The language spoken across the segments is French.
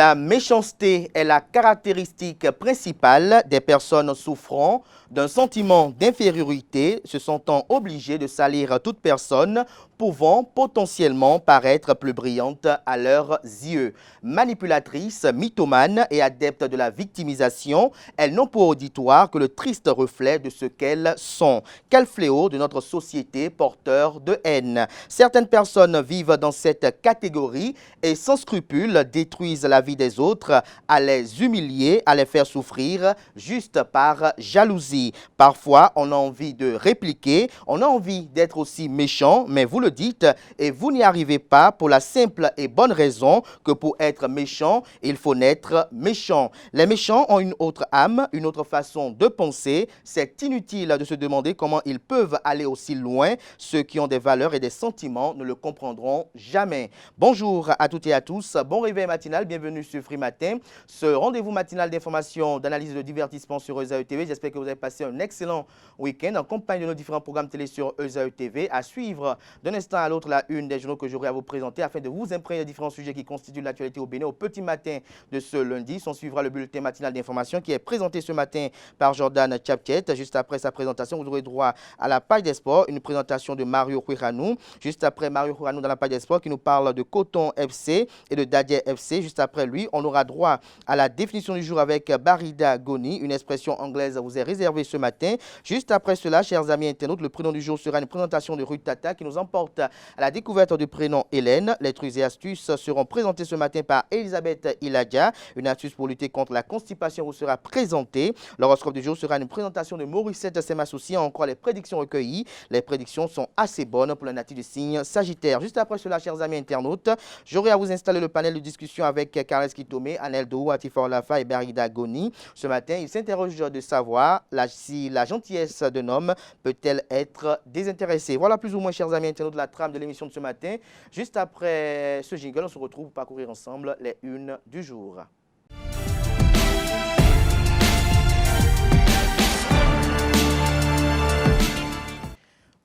La méchanceté est la caractéristique principale des personnes souffrant d'un sentiment d'infériorité, se sentant obligées de salir toute personne pouvant potentiellement paraître plus brillante à leurs yeux. Manipulatrices, mythomanes et adeptes de la victimisation, elles n'ont pour auditoire que le triste reflet de ce qu'elles sont. Quel fléau de notre société porteur de haine. Certaines personnes vivent dans cette catégorie et sans scrupule détruisent la vie des autres, à les humilier, à les faire souffrir, juste par jalousie. Parfois, on a envie de répliquer, on a envie d'être aussi méchant, mais vous le dites et vous n'y arrivez pas pour la simple et bonne raison que pour être méchant, il faut naître méchant. Les méchants ont une autre âme, une autre façon de penser. C'est inutile de se demander comment ils peuvent aller aussi loin. Ceux qui ont des valeurs et des sentiments ne le comprendront jamais. Bonjour à toutes et à tous, bon réveil matinal, bienvenue sur Free Matin. Ce rendez-vous matinal d'information, d'analyse et de divertissement sur ESAE TV. J'espère que vous avez passé un excellent week-end en compagnie de nos différents programmes télé sur ESAE TV. À suivre d'un instant à l'autre la une des journaux que j'aurai à vous présenter afin de vous imprégner des différents sujets qui constituent l'actualité au Bénin au petit matin de ce lundi. S'en suivra le bulletin matinal d'information qui est présenté ce matin par Jordan Tchaptiet. Juste après sa présentation, vous aurez droit à la page des sports, une présentation de Mario Huiranou. Juste après Mario Huiranou dans la page des sports qui nous parle de Coton FC et de Dadier FC. Juste après lui, on aura droit à la définition du jour avec Barida Goni. Une expression anglaise vous est réservée ce matin. Juste après cela, chers amis internautes, le prénom du jour sera une présentation de Ruth Tata qui nous emporte à la découverte du prénom Hélène. Les trucs et astuces seront présentés ce matin par Elisabeth Iladia. Une astuce pour lutter contre la constipation vous sera présentée. L'horoscope du jour sera une présentation de Mauricette Semassouci. Encore les prédictions recueillies. Les prédictions sont assez bonnes pour le natif du signe Sagittaire. Juste après cela, chers amis internautes, j'aurai à vous installer le panel de discussion avec Carles Kitome, Anel Dou, Atifor Lafa et Barida Goni. Ce matin, il s'interroge de savoir si la gentillesse d'un homme peut-elle être désintéressée. Voilà plus ou moins, chers amis internautes, la trame de l'émission de ce matin. Juste après ce jingle, on se retrouve pour parcourir ensemble les unes du jour.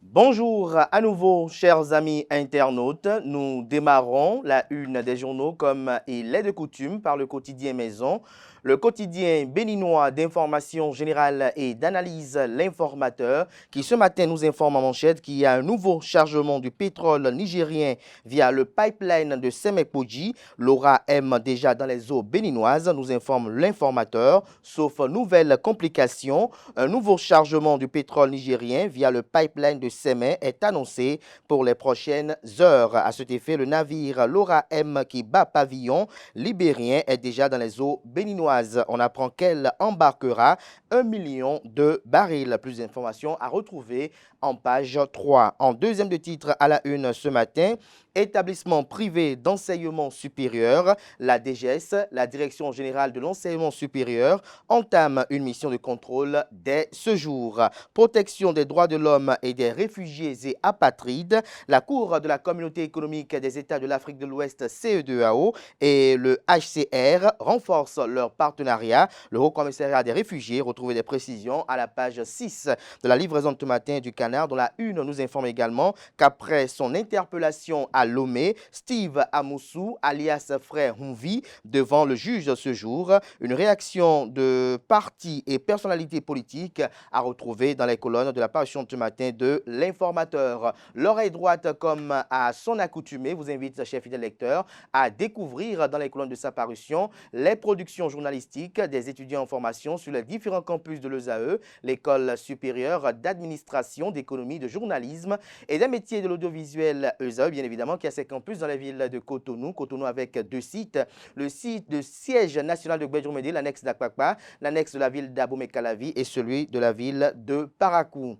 Bonjour à nouveau, chers amis internautes. Nous démarrons la une des journaux comme il est de coutume par le quotidien Maison. Le quotidien béninois d'information générale et d'analyse L'Informateur qui ce matin nous informe en manchette qu'il y a un nouveau chargement du pétrole nigérien via le pipeline de Semekpoji. L'aura aime déjà dans les eaux béninoises, nous informe L'Informateur. Sauf nouvelles complications, un nouveau chargement du pétrole nigérien via le pipeline de Semé est annoncé pour les prochaines heures. À cet effet, le navire Laura M qui bat pavillon libérien est déjà dans les eaux béninoises. On apprend qu'elle embarquera 1 million de barils. Plus d'informations à retrouver en page 3. En deuxième de titre à la une ce matin, établissement privé d'enseignement supérieur, la DGS, la Direction générale de l'enseignement supérieur, entame une mission de contrôle dès ce jour. Protection des droits de l'homme et des réfugiés et apatrides, la Cour de la Communauté économique des États de l'Afrique de l'Ouest, CEDEAO, et le HCR renforcent leur partenariat. Le Haut Commissariat des réfugiés retrouvait des précisions à la page 6 de la livraison de ce matin du Canard, dont la une nous informe également qu'après son interpellation à Lomé, Steve Amoussou, alias Frère Humvi, devant le juge ce jour, une réaction de partis et personnalités politiques à retrouver dans les colonnes de la parution de ce matin de L'Informateur. L'oreille droite, comme à son accoutumée, vous invite, chers fidèles lecteurs, à découvrir dans les colonnes de sa parution les productions journalistiques des étudiants en formation sur les différents campus de l'ESAE, l'école supérieure d'administration, d'économie, de journalisme et des métiers de l'audiovisuel ESAE, bien évidemment, qui a ses campus dans la ville de Cotonou. Cotonou avec deux sites. Le site de siège national de Gbedjoumedi, l'annexe d'Akpakpa, l'annexe de la ville d'Abomey-Calavi et celui de la ville de Parakou.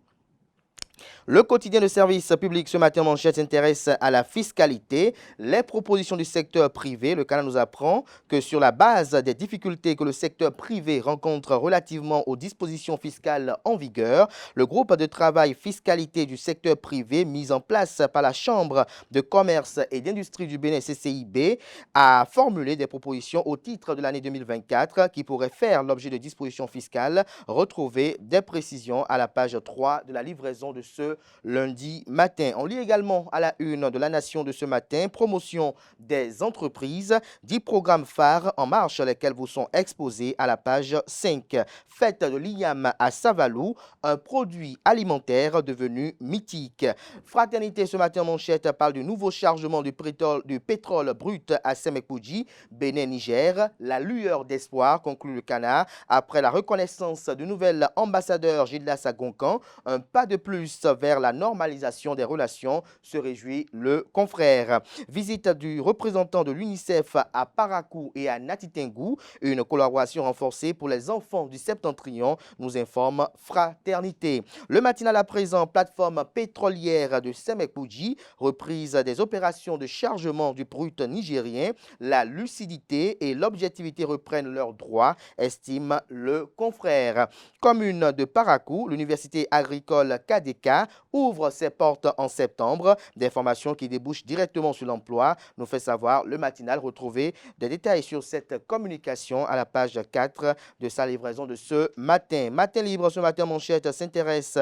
Le quotidien de service public ce matin en manchette s'intéresse à la fiscalité, les propositions du secteur privé. Le Canada nous apprend que sur la base des difficultés que le secteur privé rencontre relativement aux dispositions fiscales en vigueur, le groupe de travail fiscalité du secteur privé mis en place par la Chambre de commerce et d'industrie du Bénin CCIB a formulé des propositions au titre de l'année 2024 qui pourraient faire l'objet de dispositions fiscales. Retrouvez des précisions à la page 3 de la livraison de ce ce lundi matin. On lit également à la une de la Nation de ce matin, promotion des entreprises, 10 programmes phares en marche, lesquels vous sont exposés à la page 5. Fête de l'IAM à Savalou, un produit alimentaire devenu mythique. Fraternité ce matin en manchette parle du nouveau chargement du pétrole brut à Semekpoudji, Bénin, Niger. La lueur d'espoir, conclut le Canard, après la reconnaissance du nouvel ambassadeur Gildas Agoncan. Un pas de plus vers la normalisation des relations, se réjouit le confrère. Visite du représentant de l'UNICEF à Parakou et à Natitengou, une collaboration renforcée pour les enfants du Septentrion, nous informe Fraternité. Le matinal à présent, plateforme pétrolière de Semekpoudji, reprise des opérations de chargement du brut nigérien, la lucidité et l'objectivité reprennent leurs droits, estime le confrère. Commune de Parakou, l'université agricole KDK ouvre ses portes en septembre. Des formations qui débouchent directement sur l'emploi, nous fait savoir le matinal. Retrouvez des détails sur cette communication à la page 4 de sa livraison de ce matin. Matin libre ce matin, manchette s'intéresse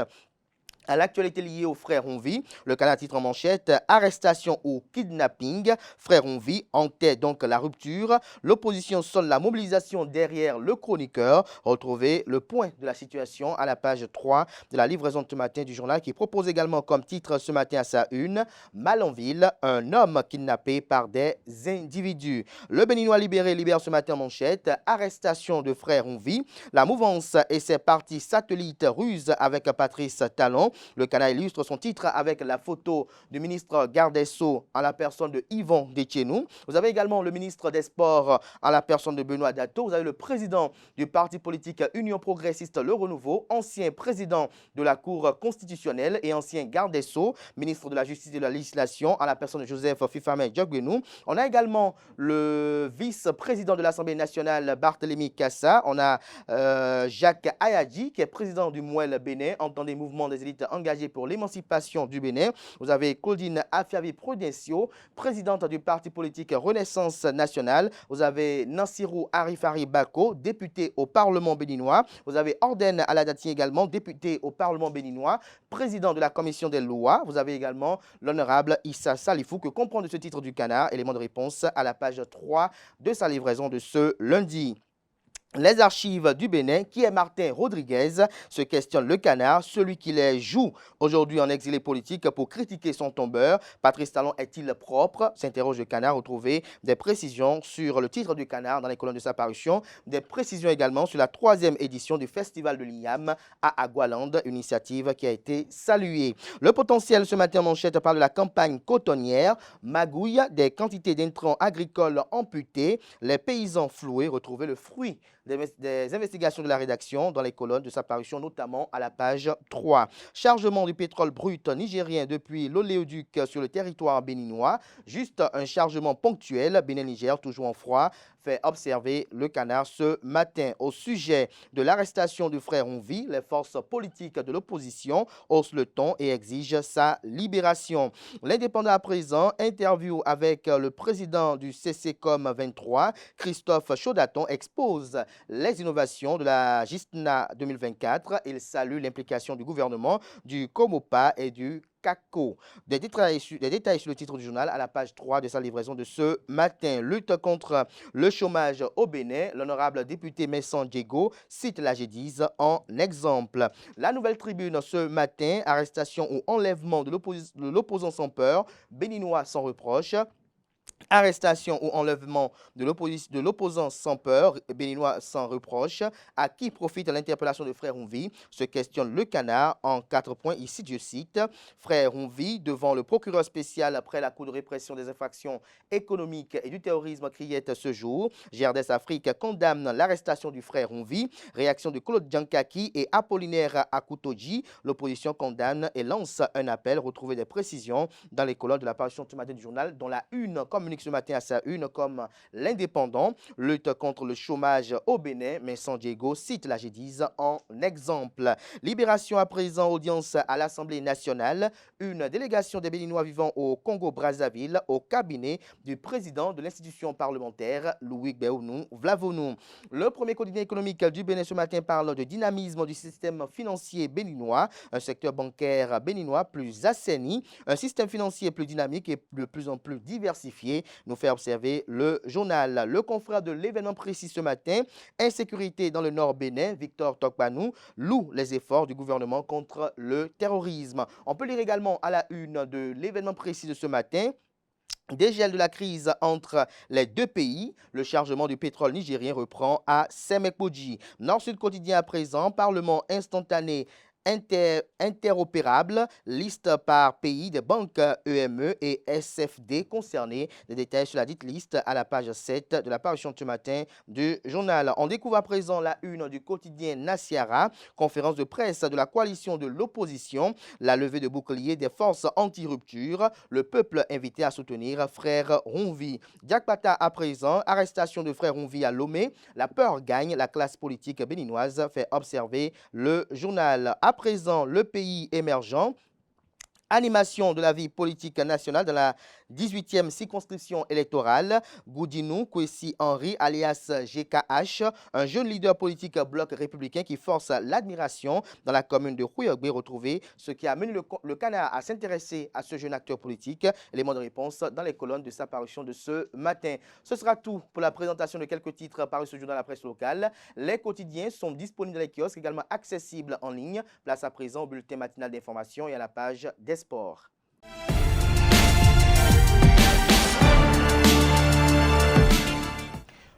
à l'actualité liée aux frères Onvi. Le Canard titre en manchette, arrestation ou kidnapping. Frères Onvi enquête donc la rupture. L'opposition sonne la mobilisation derrière le chroniqueur. Retrouvez le point de la situation à la page 3 de la livraison de ce matin du journal, qui propose également comme titre ce matin à sa une, Malanville, un homme kidnappé par des individus. Le Béninois libéré libère ce matin en manchette, arrestation de frères Onvi. La mouvance et ses partis satellites rusent avec Patrice Talon. Le Canard illustre son titre avec la photo du ministre garde des Sceaux en la personne de Yvon Detchenou. Vous avez également le ministre des Sports en la personne de Benoît Dato. Vous avez le président du parti politique Union progressiste Le Renouveau, ancien président de la Cour constitutionnelle et ancien garde des Sceaux, ministre de la Justice et de la Législation en la personne de Joseph Fifamé Diogbenou. On a également le vice-président de l'Assemblée nationale Barthélémy Kassa. On a Jacques Ayadji qui est président du Mouel Bénin, entendez mouvement des élites engagée pour l'émancipation du Bénin. Vous avez Claudine Afiavi Prudencio, présidente du parti politique Renaissance nationale. Vous avez Nansirou Arifari Bako, député au Parlement béninois. Vous avez Orden Aladati également, député au Parlement béninois, président de la commission des lois. Vous avez également l'honorable Issa Salifou, que comprend de ce titre du Canard. Élément de réponse à la page 3 de sa livraison de ce lundi. Les archives du Bénin, qui est Martin Rodriguez, se questionne le Canard, celui qui les joue aujourd'hui en exilé politique pour critiquer son tombeur. Patrice Talon est-il propre? S'interroge le Canard. Retrouvez des précisions sur le titre du Canard dans les colonnes de sa parution. Des précisions également sur la 3e édition du Festival de l'Igname à Agualand, une initiative qui a été saluée. Le potentiel ce matin en manchette parle de la campagne cotonnière, magouille des quantités d'intrants agricoles amputés, les paysans floués. Retrouvez le fruit des investigations de la rédaction dans les colonnes de sa parution, notamment à la page 3. Chargement du pétrole brut nigérien depuis l'oléoduc sur le territoire béninois. Juste un chargement ponctuel. Bénin-Niger, toujours en froid, fait observer le Canard ce matin. Au sujet de l'arrestation du frère Onvi, les forces politiques de l'opposition haussent le ton et exigent sa libération. L'Indépendant à présent, interview avec le président du CCCOM 23, Christophe Chaudaton, expose les innovations de la GISNA 2024. Il salue l'implication du gouvernement, du COMOPA et du CACO. Des détails sur le titre du journal à la page 3 de sa livraison de ce matin. Lutte contre le chômage au Bénin. L'honorable député Messan Diego cite la G10 en exemple. La Nouvelle Tribune ce matin, arrestation ou enlèvement de l'opposant sans peur, béninois sans reproche. Arrestation ou enlèvement de l'opposant sans peur, béninois sans reproche. À qui profite l'interpellation de Frère Onvi? Se questionne le Canard en 4 points. Ici, je cite, Frère Onvi devant le procureur spécial après la Cour de répression des infractions économiques et du terrorisme criait ce jour. GRDS Afrique condamne l'arrestation du Frère Onvi. Réaction de Claude Djankaki et Apollinaire Akutoji. L'opposition condamne et lance un appel. Retrouvez des précisions dans les colonnes de la parution ce matin du journal, dont la une comme communique ce matin à sa une comme l'Indépendant. Lutte contre le chômage au Bénin, mais San Diego cite la G10 en exemple. Libération à présent, audience à l'Assemblée nationale. Une délégation des Béninois vivant au Congo-Brazzaville au cabinet du président de l'institution parlementaire, Louis Béounou Vlavonou. Le premier quotidien économique du Bénin ce matin parle de dynamisme du système financier béninois, un secteur bancaire béninois plus assaini, un système financier plus dynamique et de plus en plus diversifié, nous fait observer le journal. Le confrère de l'événement précis ce matin, insécurité dans le nord Bénin, Victor Tokpanou, loue les efforts du gouvernement contre le terrorisme. On peut lire également à la une de l'événement précis de ce matin, dégel de la crise entre les deux pays, le chargement du pétrole nigérien reprend à Semekpoji. Nord-Sud quotidien à présent, Parlement instantané interopérable, liste par pays des banques EME et SFD concernés. Des détails sur la dite liste à la page 7 de la parution de ce matin du journal. On découvre à présent la une du quotidien Nasiara, conférence de presse de la coalition de l'opposition, la levée de bouclier des forces anti-rupture, le peuple invité à soutenir Frère Ronvi. Diakpata à présent, arrestation de Frère Ronvi à Lomé, la peur gagne, la classe politique béninoise fait observer le journal. À présent, le pays émergent. Animation de la vie politique nationale dans la 18e circonscription électorale. Goudinou Kwesi Henry, alias GKH, un jeune leader politique bloc républicain qui force l'admiration dans la commune de Khouyogbe, retrouvé ce qui a amené le canard à s'intéresser à ce jeune acteur politique. Élément de réponse dans les colonnes de sa parution de ce matin. Ce sera tout pour la présentation de quelques titres parus ce jour dans la presse locale. Les quotidiens sont disponibles dans les kiosques, également accessibles en ligne. Place à présent au bulletin matinal d'information et à la page des sports.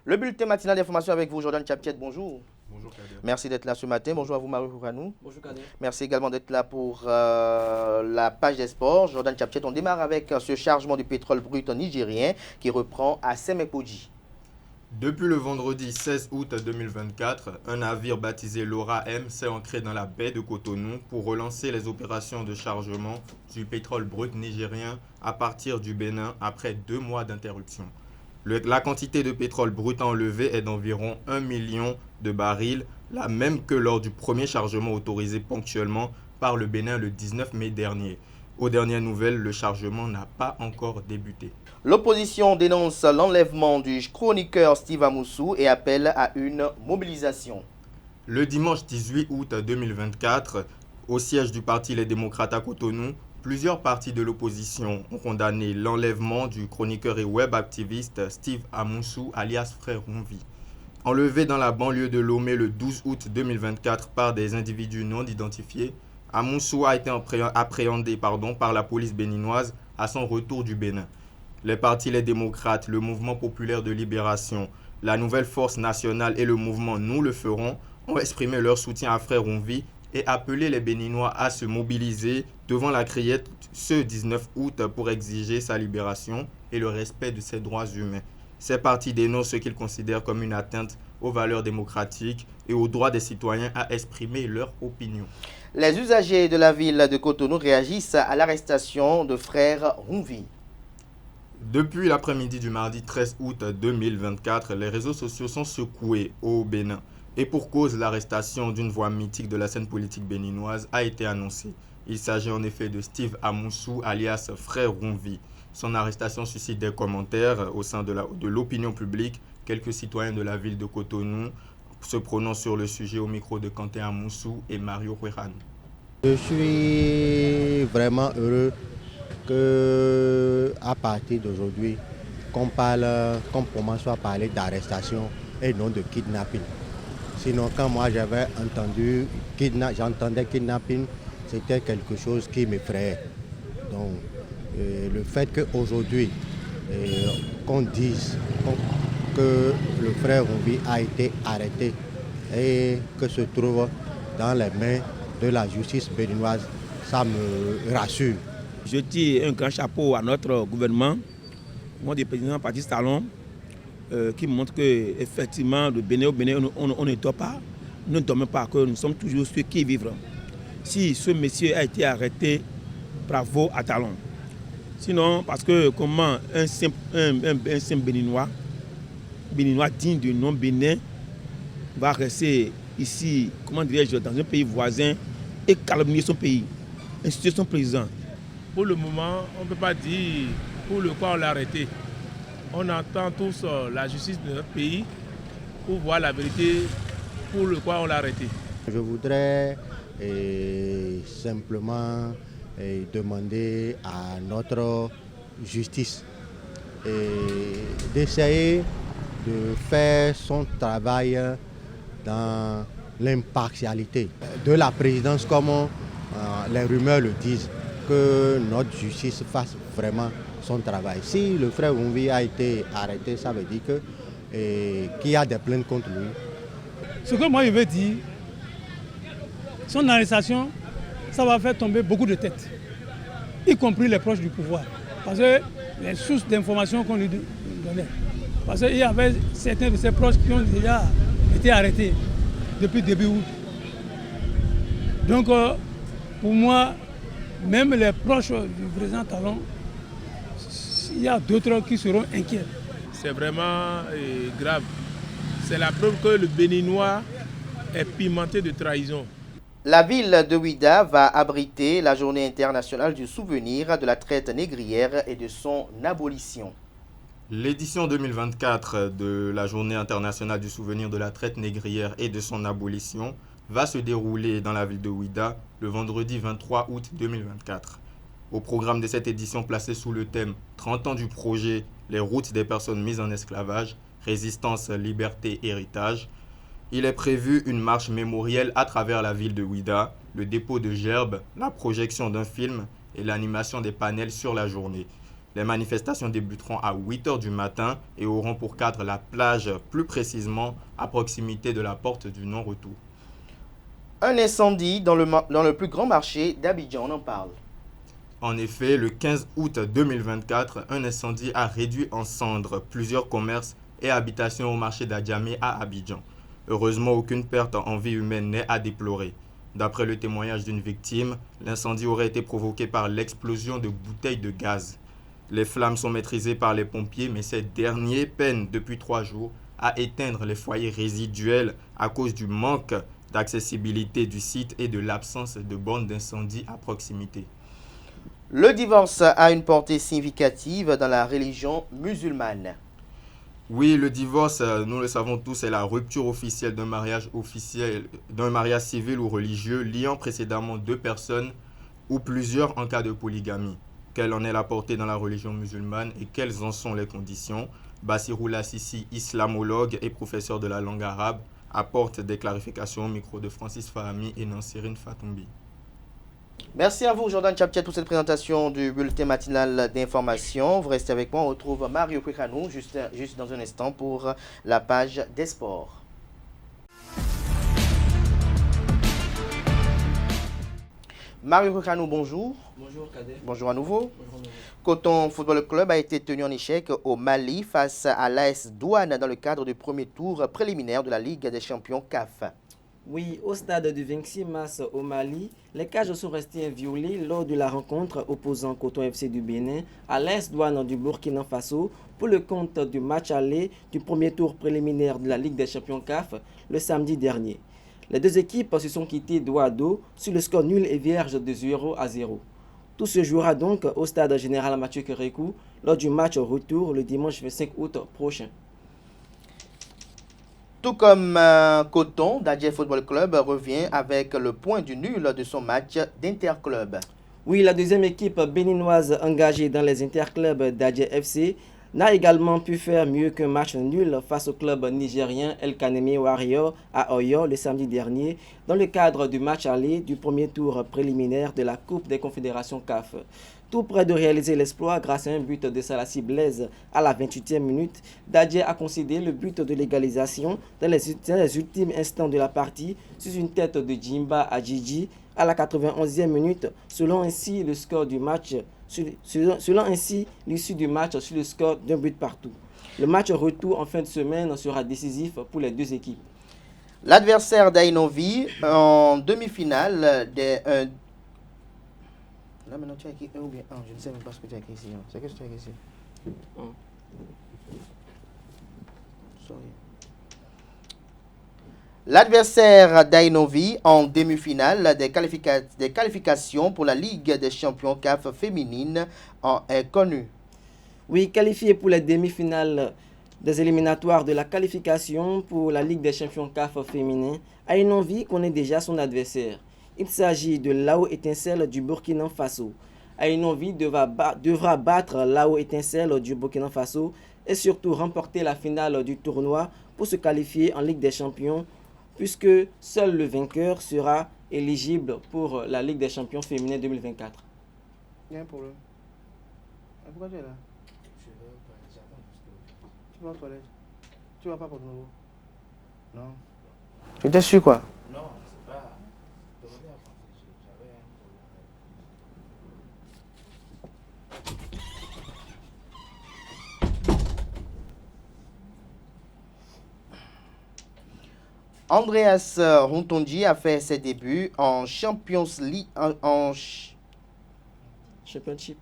Le bulletin matinal d'information avec vous, Jordan Chaptiet, bonjour. Bonjour Kader. Merci d'être là ce matin. Bonjour à vous, Marie Houranou. Bonjour Kader. Merci également d'être là pour la page des sports. Jordan Chaptiet, on démarre avec ce chargement du pétrole brut nigérien qui reprend à Semekpoji. Depuis le vendredi 16 août 2024, un navire baptisé Laura M s'est ancré dans la baie de Cotonou pour relancer les opérations de chargement du pétrole brut nigérien à partir du Bénin après 2 mois d'interruption. La quantité de pétrole brut enlevé est d'environ 1 million de barils, la même que lors du premier chargement autorisé ponctuellement par le Bénin le 19 mai dernier. Aux dernières nouvelles, le chargement n'a pas encore débuté. L'opposition dénonce l'enlèvement du chroniqueur Steve Amoussou et appelle à une mobilisation. Le dimanche 18 août 2024, au siège du Parti Les Démocrates à Cotonou, plusieurs partis de l'opposition ont condamné l'enlèvement du chroniqueur et web activiste Steve Amoussou alias Frère Ronvi. Enlevé dans la banlieue de Lomé le 12 août 2024 par des individus non identifiés, Amoussou a été appréhendé par la police béninoise à son retour du Bénin. Les partis Les Démocrates, le Mouvement populaire de libération, la Nouvelle Force nationale et le mouvement Nous le ferons ont exprimé leur soutien à Frère Ronvi et appelé les Béninois à se mobiliser devant la Criette ce 19 août pour exiger sa libération et le respect de ses droits humains. Ces partis dénoncent ce qu'ils considèrent comme une atteinte aux valeurs démocratiques et aux droits des citoyens à exprimer leur opinion. Les usagers de la ville de Cotonou réagissent à l'arrestation de Frère Ronvi. Depuis l'après-midi du mardi 13 août 2024, les réseaux sociaux sont secoués au Bénin. Et pour cause, l'arrestation d'une voix mythique de la scène politique béninoise a été annoncée. Il s'agit en effet de Steve Amoussou, alias Frère Ronvi. Son arrestation suscite des commentaires au sein de l'opinion publique. Quelques citoyens de la ville de Cotonou se prononcent sur le sujet au micro de Quentin Amoussou et Mario Hueran. Je suis vraiment heureux qu'à partir d'aujourd'hui, qu'on commence à parler d'arrestation et non de kidnapping. Sinon, quand moi j'entendais kidnapping, c'était quelque chose qui m'effrayait. Donc, le fait qu'aujourd'hui, qu'on dise que le frère Ronvi a été arrêté et que se trouve dans les mains de la justice béninoise, ça me rassure. Je tire un grand chapeau à notre gouvernement, au nom du président Patrice Talon, qui montre qu'effectivement, le Bénin, on ne dort pas, nous ne dormons pas, que nous sommes toujours ceux qui vivent. Si ce monsieur a été arrêté, bravo à Talon. Sinon, parce que comment un simple béninois digne de nom Bénin, va rester ici, comment dirais-je, dans un pays voisin et calomnier son pays, insulter son président. Pour le moment, on ne peut pas dire pour le quoi on l'a arrêté. On attend tous la justice de notre pays pour voir la vérité pour le quoi on l'a arrêté. Je voudrais simplement demander à notre justice d'essayer de faire son travail dans l'impartialité de la présidence, comme les rumeurs le disent, que notre justice fasse vraiment son travail. Si le frère Oumbi a été arrêté, ça veut dire qu'il y a des plaintes contre lui. Ce que moi je veux dire, son arrestation, ça va faire tomber beaucoup de têtes, y compris les proches du pouvoir. Parce que les sources d'informations qu'on lui donnait, parce qu'il y avait certains de ses proches qui ont déjà été arrêtés depuis début août. Donc pour moi, même les proches du président Talon, il y a d'autres qui seront inquiets. C'est vraiment grave. C'est la preuve que le Béninois est pimenté de trahison. La ville de Ouidah va abriter la journée internationale du souvenir de la traite négrière et de son abolition. L'édition 2024 de la journée internationale du souvenir de la traite négrière et de son abolition va se dérouler dans la ville de Ouidah le vendredi 23 août 2024. Au programme de cette édition placée sous le thème 30 ans du projet, les routes des personnes mises en esclavage, résistance, liberté, héritage, il est prévu une marche mémorielle à travers la ville de Ouidah, le dépôt de gerbes, la projection d'un film et l'animation des panels sur la journée. Les manifestations débuteront à 8 h du matin et auront pour cadre la plage, plus précisément à proximité de la porte du non-retour. Un incendie dans le plus grand marché d'Abidjan, on en parle. En effet, le 15 août 2024, un incendie a réduit en cendres plusieurs commerces et habitations au marché d'Adjamé à Abidjan. Heureusement, aucune perte en vie humaine n'est à déplorer. D'après le témoignage d'une victime, l'incendie aurait été provoqué par l'explosion de bouteilles de gaz. Les flammes sont maîtrisées par les pompiers, mais ces derniers peinent depuis 3 jours à éteindre les foyers résiduels à cause du manque d'accessibilité du site et de l'absence de bornes d'incendie à proximité. Le divorce a une portée significative dans la religion musulmane. Oui, le divorce, nous le savons tous, est la rupture officielle d'un mariage civil ou religieux liant précédemment 2 personnes ou plusieurs en cas de polygamie. Quelle en est la portée dans la religion musulmane et quelles en sont les conditions? Bassirou Lassisi, islamologue et professeur de la langue arabe, apporte des clarifications au micro de Francis Fahami et Nansirine Fatoumbi. Merci à vous, Jordan Chaptiet, pour cette présentation du bulletin matinal d'information. Vous restez avec moi. On retrouve Mario Kwekanou juste dans un instant pour la page des sports. Mario Kwekanou, bonjour. Bonjour, Kader. Bonjour à nouveau. Bonjour, Coton Football Club a été tenu en échec au Mali face à l'AS Douane dans le cadre du premier tour préliminaire de la Ligue des champions CAF. Oui, au stade du 26 mars au Mali, les cages sont restées inviolées lors de la rencontre opposant Coton FC du Bénin à l'AS Douane du Burkina Faso pour le compte du match aller du premier tour préliminaire de la Ligue des champions CAF le samedi dernier. Les 2 équipes se sont quittées dos à dos sur le score nul et vierge de 0-0. Tout se jouera donc au stade général Mathieu Kérékou lors du match retour le dimanche 25 août prochain. Tout comme Coton, Dadje Football Club revient avec le point du nul de son match d'interclub. Oui, la deuxième équipe béninoise engagée dans les interclubs d'Adje FC n'a également pu faire mieux qu'un match nul face au club nigérien El Kanemi Warrior à Oyo le samedi dernier dans le cadre du match aller du premier tour préliminaire de la Coupe des Confédérations CAF. Tout près de réaliser l'exploit grâce à un but de Salassi Blaise à la 28e minute, Dadje a concédé le but de l'égalisation dans les ultimes instants de la partie sur une tête de Jimba Adjidji à la 91e minute, selon ainsi le score du match, selon ainsi l'issue du match sur le score d'un but partout. Le match retour en fin de semaine sera décisif pour les 2 équipes. L'adversaire d'Ainovi en demi-finale Là, maintenant, tu as écrit 1 ou bien 1. Je ne sais même pas ce que tu as écrit ici. Hein. C'est qu'est-ce que tu as écrit ici? Sorry. L'adversaire d'Ainovi en demi-finale des qualifications pour la Ligue des champions CAF féminine est connu. Oui, qualifié pour les demi-finales des éliminatoires de la qualification pour la Ligue des champions CAF féminin, Ainovi connaît déjà son adversaire. Il s'agit de Lao Étincelle du Burkina Faso. Ainovi devra battre Lao Étincelle du Burkina Faso et surtout remporter la finale du tournoi pour se qualifier en Ligue des champions, puisque seul le vainqueur sera éligible pour la Ligue des champions féminins 2024. Il y a un problème. Pourquoi tu es là? Tu vas aux toilettes. Tu vas pas pour de nouveau? Non. Tu t'es sûr quoi? Non, c'est pas. Andreas Rontondi a fait ses débuts en Champions League. Championship.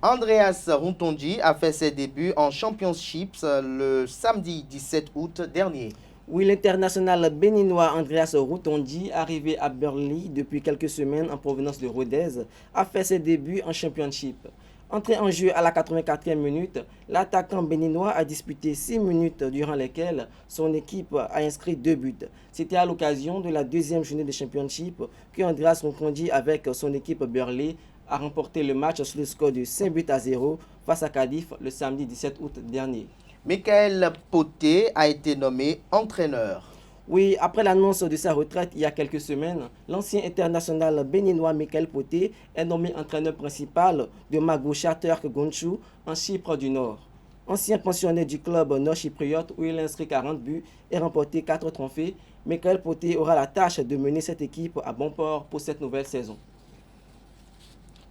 Andreas Rontondi a fait ses débuts en Championships le samedi 17 août dernier. Oui, l'international béninois Andreas Rontondi, arrivé à Burley depuis quelques semaines en provenance de Rodez, a fait ses débuts en Championship. Entré en jeu à la 84e minute, l'attaquant béninois a disputé 6 minutes durant lesquelles son équipe a inscrit 2 buts. C'était à l'occasion de la deuxième journée de Championship que Andreas Rontondi, avec son équipe Burley, a remporté le match sur le score de 5-0 face à Cardiff le samedi 17 août dernier. Michael Poté a été nommé entraîneur. Oui, après l'annonce de sa retraite il y a quelques semaines, l'ancien international béninois Michael Poté est nommé entraîneur principal de Mago Charterk Gonchou en Chypre du Nord. Ancien pensionnaire du club nord-chypriote où il a inscrit 40 buts et remporté 4 trophées, Michael Poté aura la tâche de mener cette équipe à bon port pour cette nouvelle saison.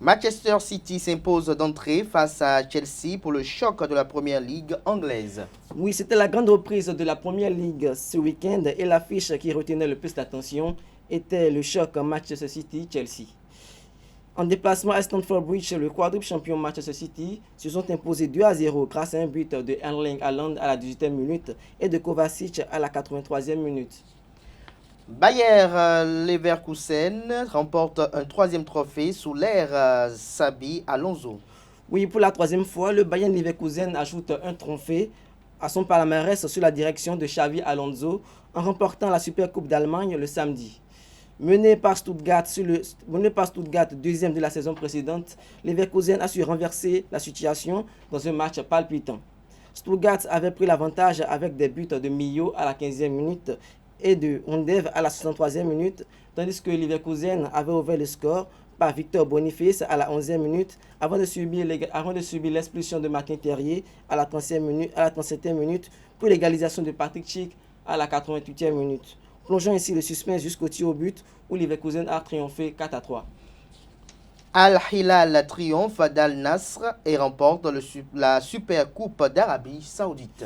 Manchester City s'impose d'entrée face à Chelsea pour le choc de la Première Ligue anglaise. Oui, c'était la grande reprise de la Première Ligue ce week-end et l'affiche qui retenait le plus l'attention était le choc Manchester City-Chelsea. En déplacement à Stamford Bridge, le quadruple champion Manchester City se sont imposés 2-0 grâce à un but de Erling Haaland à la 18e minute et de Kovacic à la 83e minute. Bayer Leverkusen remporte un 3e trophée sous l'ère Xabi Alonso. Oui, pour la 3e fois, le Bayern Leverkusen ajoute un trophée à son palmarès sous la direction de Xabi Alonso en remportant la Supercoupe d'Allemagne le samedi. Mené par Stuttgart, deuxième de la saison précédente, Leverkusen a su renverser la situation dans un match palpitant. Stuttgart avait pris l'avantage avec des buts de Millau à la 15e minute et de Hondev à la 63e minute, tandis que Leverkusen avait ouvert le score par Victor Boniface à la 11e minute avant de subir l'expulsion de Martin Terrier à la 37e minute pour l'égalisation de Patrick Schick à la 88e minute. Plongeant ainsi le suspense jusqu'au tir au but où Leverkusen a triomphé 4-3. Al-Hilal triomphe d'Al-Nasr et remporte la Super Coupe d'Arabie Saoudite.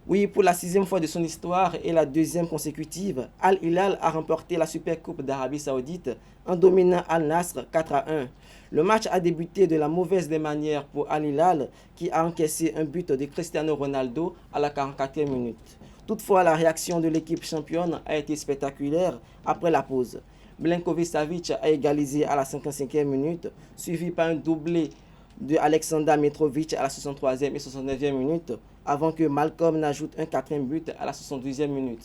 Oui, pour la 6e fois de son histoire et la 2e consécutive, Al-Hilal a remporté la Super Coupe d'Arabie Saoudite en dominant Al-Nasr 4-1. Le match a débuté de la mauvaise des manières pour Al-Hilal qui a encaissé un but de Cristiano Ronaldo à la 44e minute. Toutefois, la réaction de l'équipe championne a été spectaculaire après la pause. Milenkovic-Savic a égalisé à la 55e minute, suivi par un doublé de Aleksandar Mitrovic à la 63e et 69e minute, avant que Malcolm n'ajoute un 4e but à la 72e minute.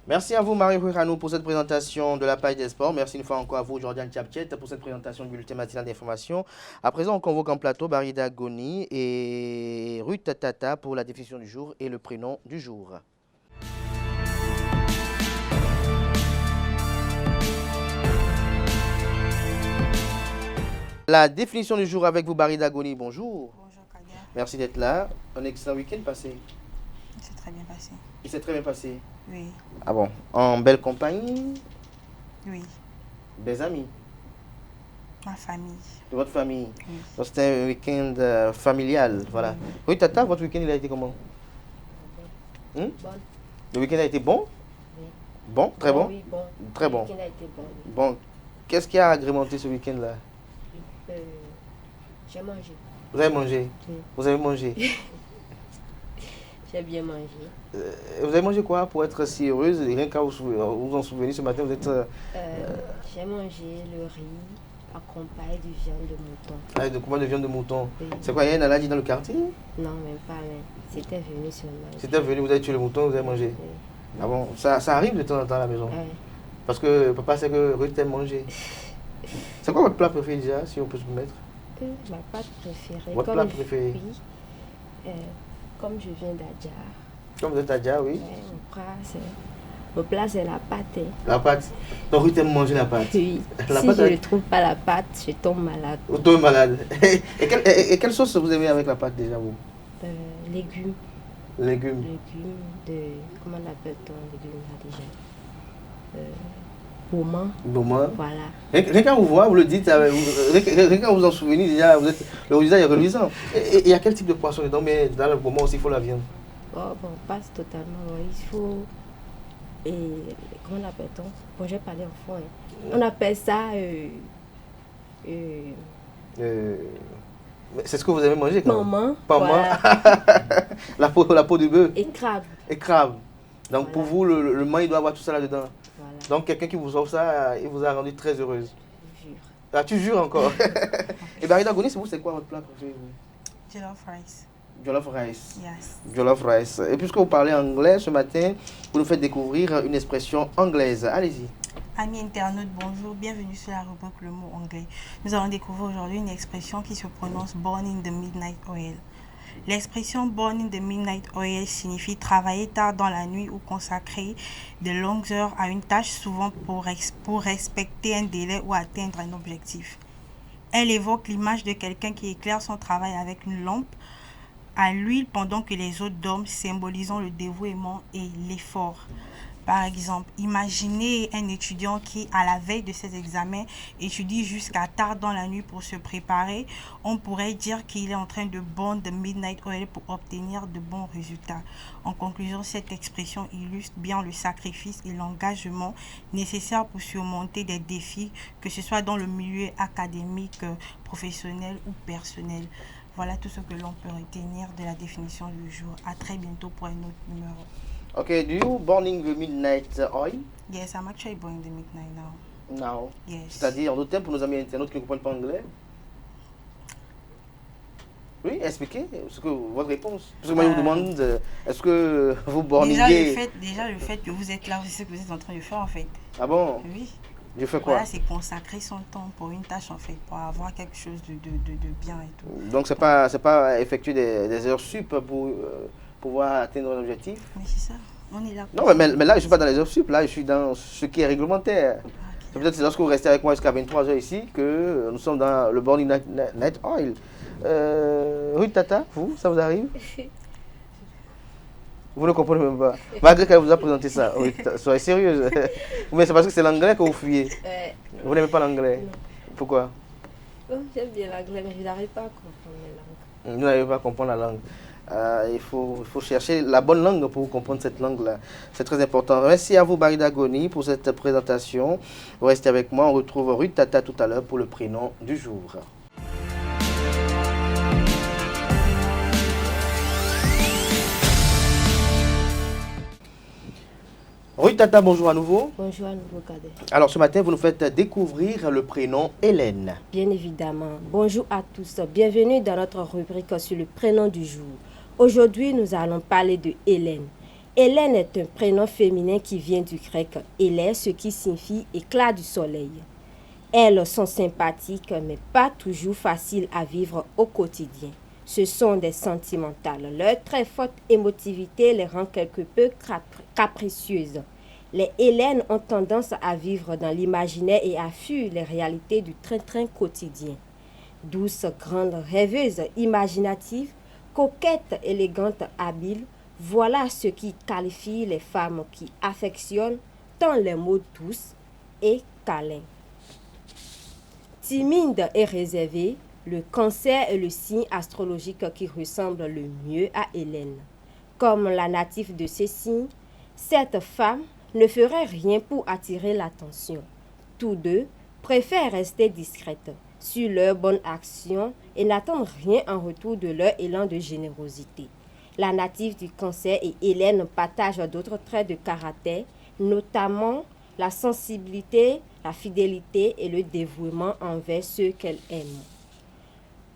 Merci à vous, Marie Huiranou, pour cette présentation de la page des sports. Merci une fois encore à vous, Jordan Tchapchet, pour cette présentation du bulletin matinal d'information. À présent, on convoque en plateau Barida Goni et Ruth Tata pour la définition du jour et le prénom du jour. La définition du jour avec vous, Barida Goni. Bonjour. Bonjour Kadia. Merci d'être là. Un excellent week-end passé. C'est très bien passé. Il s'est très bien passé. Oui, Ah bon? En belle compagnie, oui. des amis, Ma famille. de votre famille. Oui. Donc c'était un week-end familial. Voilà. Oui, Tata, votre week-end il a été comment? Bon. Le week-end a été bon? Oui. Bon, très bon? Oui, bon. Très bon. Le week-end a été bon. Bon. Qu'est-ce qui a agrémenté ce week-end-là? J'ai mangé. Vous avez mangé? Oui. Vous avez mangé? J'ai bien mangé. Vous avez mangé quoi pour être si heureuse? Et rien qu'à vous en souvenir ce matin, vous êtes... J'ai mangé le riz accompagné de viande de mouton. Ah, de combien de viande de mouton? Oui. C'est quoi, il y a une maladie dans le quartier? Non, même pas, mais c'était venu seulement. C'était venu, vous avez tué le mouton, vous avez mangé? Oui. Ah bon, ça arrive de temps en temps à la maison? Ouais. Parce que papa sait que Ruth aime manger. C'est quoi votre plat préféré déjà, si on peut se permettre? Ma pâte préférée. Votre plat préféré? Oui. Comme je viens d'Adja. Comme vous êtes Adja, oui. Ouais, mon plat, c'est la pâte. Hein. La pâte? Donc Ruth aime manger la pâte? Oui. La si pâte je avec... ne trouve pas la pâte, je tombe malade. Vous tombez malade. Et quelle sauce vous aimez avec la pâte déjà, vous? Légumes. Légumes. Légumes de... Comment l'appelle-t-on légumes là déjà? Beaumont. Beaumont. Voilà. Rien qu'à vous voir, vous le dites, rien qu'à vous en souvenir, déjà, vous êtes, le visage est reluisant. Et il y a quel type de poisson dedans? Mais dans le Beaumont aussi, il faut la viande. Oh, bon, pas totalement. Il faut... Et comment l'appelle-t-on? Bon, j'ai parlé en fond. Hein. On appelle ça... c'est ce que vous aimez manger quand même. Maman. Voilà. la peau du bœuf. Et crabe. Et crabe. Donc voilà. pour vous, le man, il doit avoir tout ça là-dedans. Voilà. Donc quelqu'un qui vous offre ça, il vous a rendu très heureuse. Je jure. Ah, tu jures encore. Et Barida Goni, c'est quoi votre plat préféré? Jollof rice. Jollof rice. Yes. Jollof rice. Et puisque vous parlez anglais ce matin, vous nous faites découvrir une expression anglaise. Allez-y. Amis internautes, bonjour, bienvenue sur la rubrique Le mot anglais. Nous allons découvrir aujourd'hui une expression qui se prononce Born in the Midnight Oil. L'expression Born in the Midnight Oil signifie travailler tard dans la nuit ou consacrer de longues heures à une tâche, souvent pour respecter un délai ou atteindre un objectif. Elle évoque l'image de quelqu'un qui éclaire son travail avec une lampe à l'huile pendant que les autres dorment, symbolisant le dévouement et l'effort. Par exemple, imaginez un étudiant qui, à la veille de ses examens, étudie jusqu'à tard dans la nuit pour se préparer. On pourrait dire qu'il est en train de burn the midnight oil pour obtenir de bons résultats. En conclusion, cette expression illustre bien le sacrifice et l'engagement nécessaires pour surmonter des défis, que ce soit dans le milieu académique, professionnel ou personnel. Voilà tout ce que l'on peut retenir de la définition du jour. À très bientôt pour un autre numéro. Okay, do you burning the midnight oil? Yes, I'm actually burning the midnight now. Now. Yes. C'est-à-dire, en d'autres termes, pour nos amis internautes qui ne comprennent pas anglais. Oui, expliquez votre réponse. Parce que moi, je vous demande, est-ce que vous burningez... Déjà, le fait que vous êtes là, c'est ce que vous êtes en train de faire, en fait. Ah bon? Oui. Je fais quoi? Voilà, c'est consacrer son temps pour une tâche, en fait, pour avoir quelque chose de bien et tout. Donc, c'est pas effectuer des heures sup pour pouvoir atteindre un objectif? Mais c'est ça, on est là. Non, mais là, je ne suis pas dans les heures sup, là, je suis dans ce qui est réglementaire. Okay. Peut-être c'est lorsque vous restez avec moi jusqu'à 23 h ici que nous sommes dans le Burning Night Oil. Ruth Tata, vous, ça vous arrive? Vous ne comprenez même pas. Malgré qu'elle vous a présenté ça. Oui, soyez sérieuse. Mais c'est parce que c'est l'anglais que vous fuyez. Vous n'aimez pas l'anglais? Pourquoi? J'aime bien l'anglais, mais je n'arrive pas à comprendre la langue. Vous n'arrivez pas à comprendre la langue. Il faut chercher la bonne langue pour comprendre cette langue-là. C'est très important. Merci à vous, Barida Goni, pour cette présentation. Vous restez avec moi. On retrouve Ruth Tata tout à l'heure pour le prénom du jour. Ruth Tata, bonjour à nouveau. Bonjour à nouveau, Kader. Alors ce matin, vous nous faites découvrir le prénom Hélène. Bien évidemment. Bonjour à tous. Bienvenue dans notre rubrique sur le prénom du jour. Aujourd'hui, nous allons parler de Hélène. Hélène est un prénom féminin qui vient du grec Hélène, ce qui signifie éclat du soleil. Elles sont sympathiques, mais pas toujours faciles à vivre au quotidien. Ce sont des sentimentales. Leur très forte émotivité les rend quelque peu capricieuses. Les Hélènes ont tendance à vivre dans l'imaginaire et à fuir les réalités du train-train quotidien. Douces, grandes, rêveuses, imaginatives, coquettes, élégantes, habiles, voilà ce qui qualifie les femmes qui affectionnent tant les mots douces et câlins. Timide et réservée, le Cancer est le signe astrologique qui ressemble le mieux à Hélène. Comme la native de ce signe, cette femme ne ferait rien pour attirer l'attention. Tous deux préfèrent rester discrètes sur leurs bonnes actions et n'attendent rien en retour de leur élan de générosité. La native du Cancer et Hélène partagent d'autres traits de caractère, notamment la sensibilité, la fidélité et le dévouement envers ceux qu'elle aime.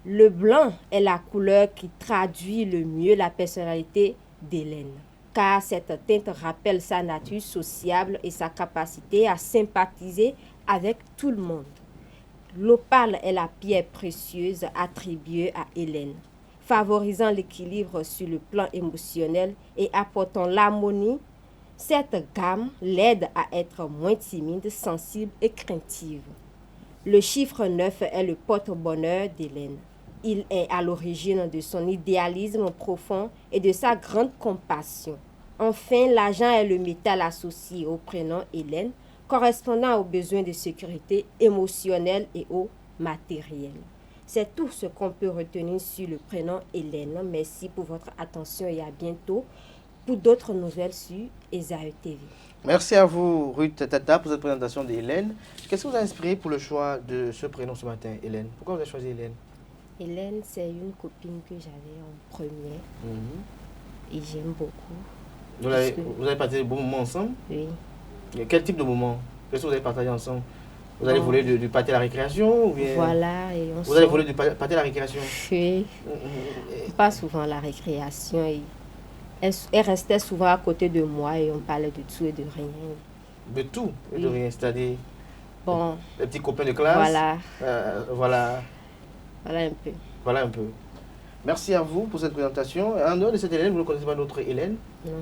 Le blanc est la couleur qui traduit le mieux la personnalité d'Hélène, car cette teinte rappelle sa nature sociable et sa capacité à sympathiser avec tout le monde. L'opale est la pierre précieuse attribuée à Hélène, favorisant l'équilibre sur le plan émotionnel et apportant l'harmonie. Cette gamme l'aide à être moins timide, sensible et craintive. Le chiffre 9 est le porte-bonheur d'Hélène. Il est à l'origine de son idéalisme profond et de sa grande compassion. Enfin, l'argent est le métal associé au prénom Hélène, correspondant aux besoins de sécurité émotionnelle et au matériel. C'est tout ce qu'on peut retenir sur le prénom Hélène. Merci pour votre attention et à bientôt pour d'autres nouvelles sur Esaü TV. Merci à vous, Ruth Tata, pour cette présentation d'Hélène. Qu'est-ce qui vous a inspiré pour le choix de ce prénom ce matin, Hélène? Pourquoi vous avez choisi Hélène? Hélène, c'est une copine que j'avais en première et j'aime beaucoup. Vous avez partagé de bons moments ensemble? Oui. Quel type de moments? Qu'est-ce que vous avez partagé ensemble? Vous allez voler du pâté à la récréation ou bien... Voilà, et on Vous allez voler du pâté à la récréation? Oui. Pas souvent à la récréation. Et elle restait souvent à côté de moi et on parlait de tout et de rien. De tout et de rien, c'est-à-dire bon, les petits copains de classe? Voilà. Voilà. Voilà un peu. Voilà un peu. Merci à vous pour cette présentation. En dehors de cette Hélène, vous ne connaissez pas d'autre Hélène? Non.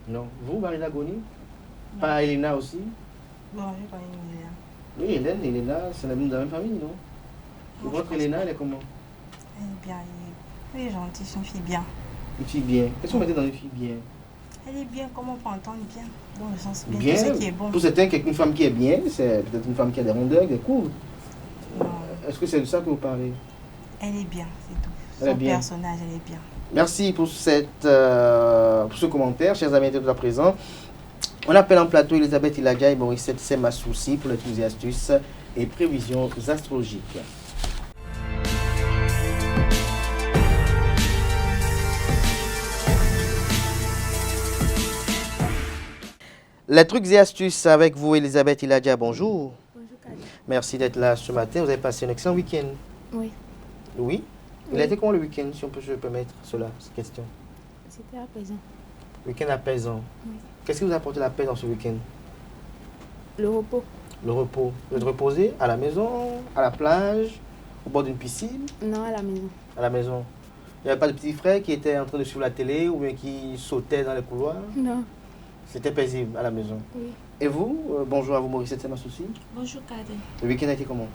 Non. Vous, Marina Goni? Pas Elena aussi? Bon, je connais Hélène. Oui, Hélène et Elena, c'est la même famille, non? Et votre Elena, elle est comment? Elle est bien, elle est gentille, c'est une fille bien. Une fille bien. Qu'est-ce qu'on mettait dans une fille bien? Elle est bien, comment on peut entendre bien? Dans le sens bien, Bien. tout ce qui est bon. Pour certains, une femme qui est bien, c'est peut-être une femme qui a des rondeurs, des coups. Non, Est-ce que c'est de ça que vous parlez? elle est bien, c'est tout. Elle est Son bien. personnage, elle est bien. Merci pour ce commentaire, chers amis de la présent. On appelle en plateau Elisabeth Iladja et Maurice Semassouci pour les trucs et astuces et prévisions astrologiques. Les trucs et astuces avec vous, Elisabeth Iladja, bonjour. Bonjour, Kadi. Merci d'être là ce matin. Vous avez passé un excellent week-end. Oui. Oui? Il a été comment le week-end, si on peut se permettre cette question? C'était apaisant. Week-end apaisant. Oui. Qu'est-ce qui vous a apporté la paix dans ce week-end? Le repos. Le repos. Vous êtes reposé à la maison, à la plage, au bord d'une piscine? Non, à la maison. À la maison. Il n'y avait pas de petit frère qui était en train de suivre la télé ou bien qui sautait dans les couloirs? Non. C'était paisible à la maison. Oui. Et vous? Bonjour à vous, Maurice Semassouci. Bonjour, Kadi. Le week-end a été comment?